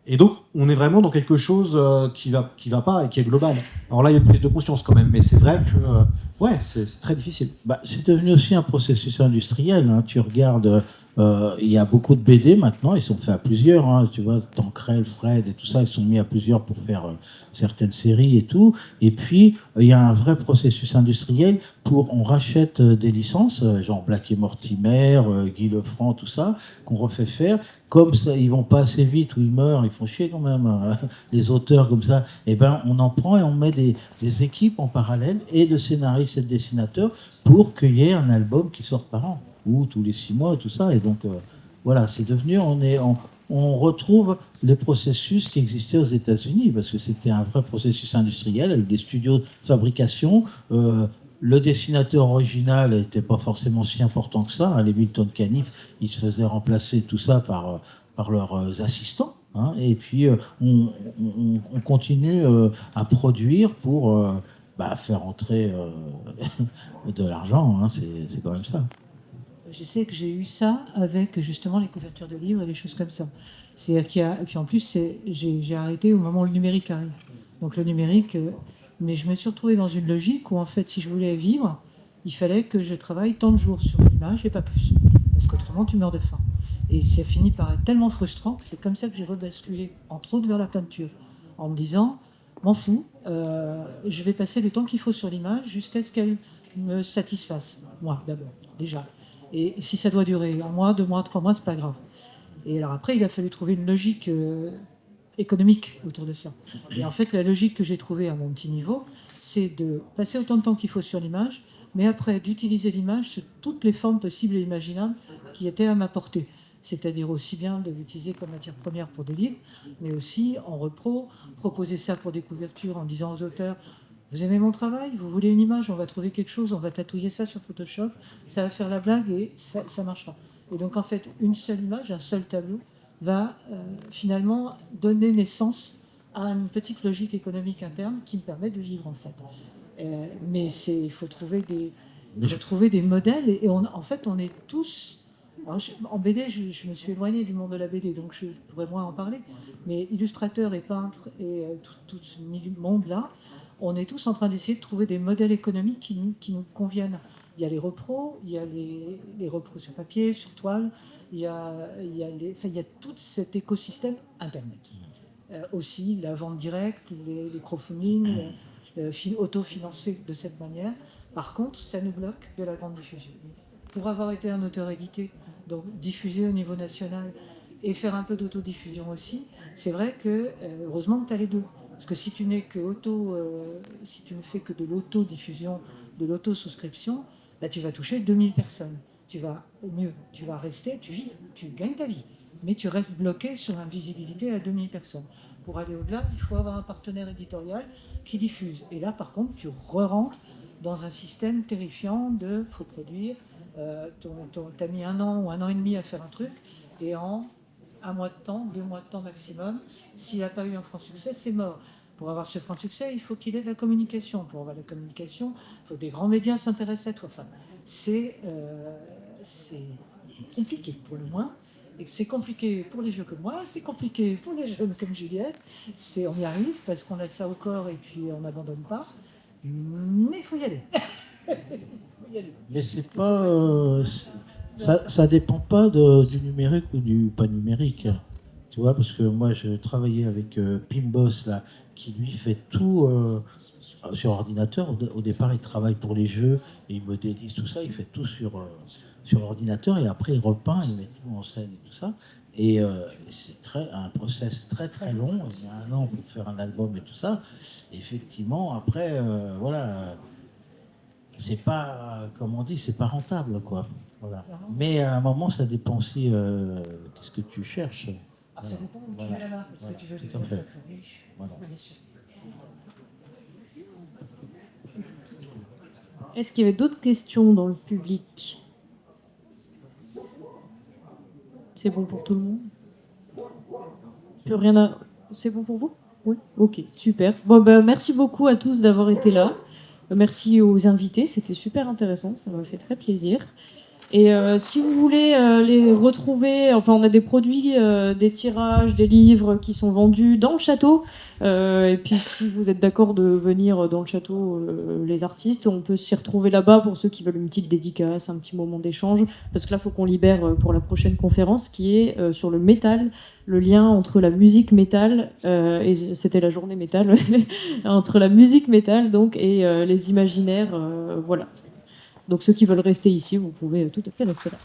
Speaker 3: Et donc, on est vraiment dans quelque chose qui va pas et qui est global. Alors là, il y a une prise de conscience quand même, mais c'est vrai que c'est très difficile.
Speaker 2: C'est devenu aussi un processus industriel. Hein. Tu regardes, il y a beaucoup de BD maintenant, ils sont faits à plusieurs. Hein. Tu vois, Tancrel, Fred et tout ça, ils sont mis à plusieurs pour faire certaines séries et tout. Et puis, il y a un vrai processus industriel on rachète des licences, genre Black et Mortimer, Guy Lefranc, tout ça, qu'on refait faire. Comme ça, ils vont pas assez vite ou ils meurent, ils font chier quand même, les auteurs comme ça. Et ben, on en prend et on met des équipes en parallèle et de scénaristes et de dessinateurs pour qu'il y ait un album qui sorte par an ou tous les 6 mois, tout ça. Et donc, voilà, c'est devenu, on retrouve les processus qui existaient aux États-Unis parce que c'était un vrai processus industriel avec des studios de fabrication. Le dessinateur original n'était pas forcément si important que ça. Les Milton Caniff, ils se faisaient remplacer tout ça par leurs assistants. Hein, et puis, on continue à produire pour faire entrer de l'argent. Hein, c'est quand même ça.
Speaker 4: Je sais que j'ai eu ça avec justement les couvertures de livres et des choses comme ça. C'est-à-dire et puis en plus, j'ai arrêté au moment où le numérique arrive. Donc le numérique... mais je me suis retrouvée dans une logique où, en fait, si je voulais vivre, il fallait que je travaille tant de jours sur l'image et pas plus. Parce qu'autrement, tu meurs de faim. Et ça finit par être tellement frustrant que c'est comme ça que j'ai rebasculé, entre autres, vers la peinture. En me disant, m'en fous, je vais passer le temps qu'il faut sur l'image jusqu'à ce qu'elle me satisfasse. Moi, d'abord, déjà. Et si ça doit durer 1 mois, 2 mois, 3 mois, c'est pas grave. Et alors après, il a fallu trouver une logique économique autour de ça. Et en fait, la logique que j'ai trouvée à mon petit niveau, c'est de passer autant de temps qu'il faut sur l'image, mais après d'utiliser l'image sous toutes les formes possibles et imaginables qui étaient à ma portée. C'est-à-dire aussi bien de l'utiliser comme matière première pour des livres, mais aussi en repro, proposer ça pour des couvertures en disant aux auteurs, vous aimez mon travail, vous voulez une image, on va trouver quelque chose, on va tatouiller ça sur Photoshop, ça va faire la blague et ça marchera. Et donc en fait, une seule image, un seul tableau, va finalement donner naissance à une petite logique économique interne qui me permet de vivre en fait. Mais il faut trouver des modèles et en fait on est tous... Alors, en BD, je me suis éloignée du monde de la BD, donc je pourrais moins en parler. Mais illustrateurs et peintres et tout ce monde-là, on est tous en train d'essayer de trouver des modèles économiques qui nous conviennent. Il y a les repros, il y a les repros sur papier, sur toile, il y a tout cet écosystème Internet. Aussi la vente directe, les crowdfunding, autofinancé de cette manière. Par contre, ça nous bloque de la grande diffusion. Pour avoir été un auteur édité, donc diffuser au niveau national et faire un peu d'autodiffusion aussi, c'est vrai que heureusement que tu as les deux. Parce que si tu n'es que si tu ne fais que de l'autodiffusion, de l'autosouscription, bah, tu vas toucher 2000 personnes. Tu vas rester, tu vis, tu gagnes ta vie, mais tu restes bloqué sur une visibilité à 2000 personnes. Pour aller au-delà, il faut avoir un partenaire éditorial qui diffuse. Et là, par contre, tu re-rentres dans un système terrifiant de faut produire. Tu as mis 1 an ou 1 an et demi à faire un truc, et en 1 mois de temps, 2 mois de temps maximum, s'il n'a pas eu un franc succès, c'est mort. Pour avoir ce franc succès, il faut qu'il ait de la communication. Pour avoir la communication, il faut que des grands médias s'intéressent à toi. Enfin, c'est compliqué pour le moins. Et c'est compliqué pour les vieux comme moi, c'est compliqué pour les jeunes comme Juliette. On y arrive parce qu'on a ça au corps et puis on n'abandonne pas. Mais il faut y aller.
Speaker 2: Mais c'est pas. Ça dépend pas du numérique ou du pas numérique. Tu vois, parce que moi, je travaillais avec Pimbos, là, qui lui fait tout sur ordinateur. Au départ, il travaille pour les jeux et il modélise tout ça. Il fait tout sur l'ordinateur et après, il repeint, il met tout en scène et tout ça. Et c'est un process très très long. Il y a 1 an pour faire un album et tout ça. Et effectivement, après, voilà, c'est pas, comme on dit, c'est pas rentable, quoi. Voilà. Mais à un moment, ça dépend aussi qu'est-ce que tu cherches.
Speaker 4: Ah, ça dépend où tu es là, parce que tu veux
Speaker 2: tout à fait. Voilà.
Speaker 1: Est-ce qu'il y avait d'autres questions dans le public? C'est bon pour tout le monde? Plus rien à... C'est bon pour vous? Oui. Ok, super. Bon, ben, merci beaucoup à tous d'avoir été là. Merci aux invités, c'était super intéressant, ça m'a fait très plaisir. Et si vous voulez les retrouver, enfin on a des produits, des tirages, des livres qui sont vendus dans le château. Et puis si vous êtes d'accord de venir dans le château, les artistes, on peut s'y retrouver là-bas pour ceux qui veulent une petite dédicace, un petit moment d'échange. Parce que là, il faut qu'on libère pour la prochaine conférence qui est sur le métal, le lien entre la musique métal, et c'était la journée métal, entre la musique métal donc, et les imaginaires. Voilà. Donc ceux qui veulent rester ici, vous pouvez tout à fait rester là.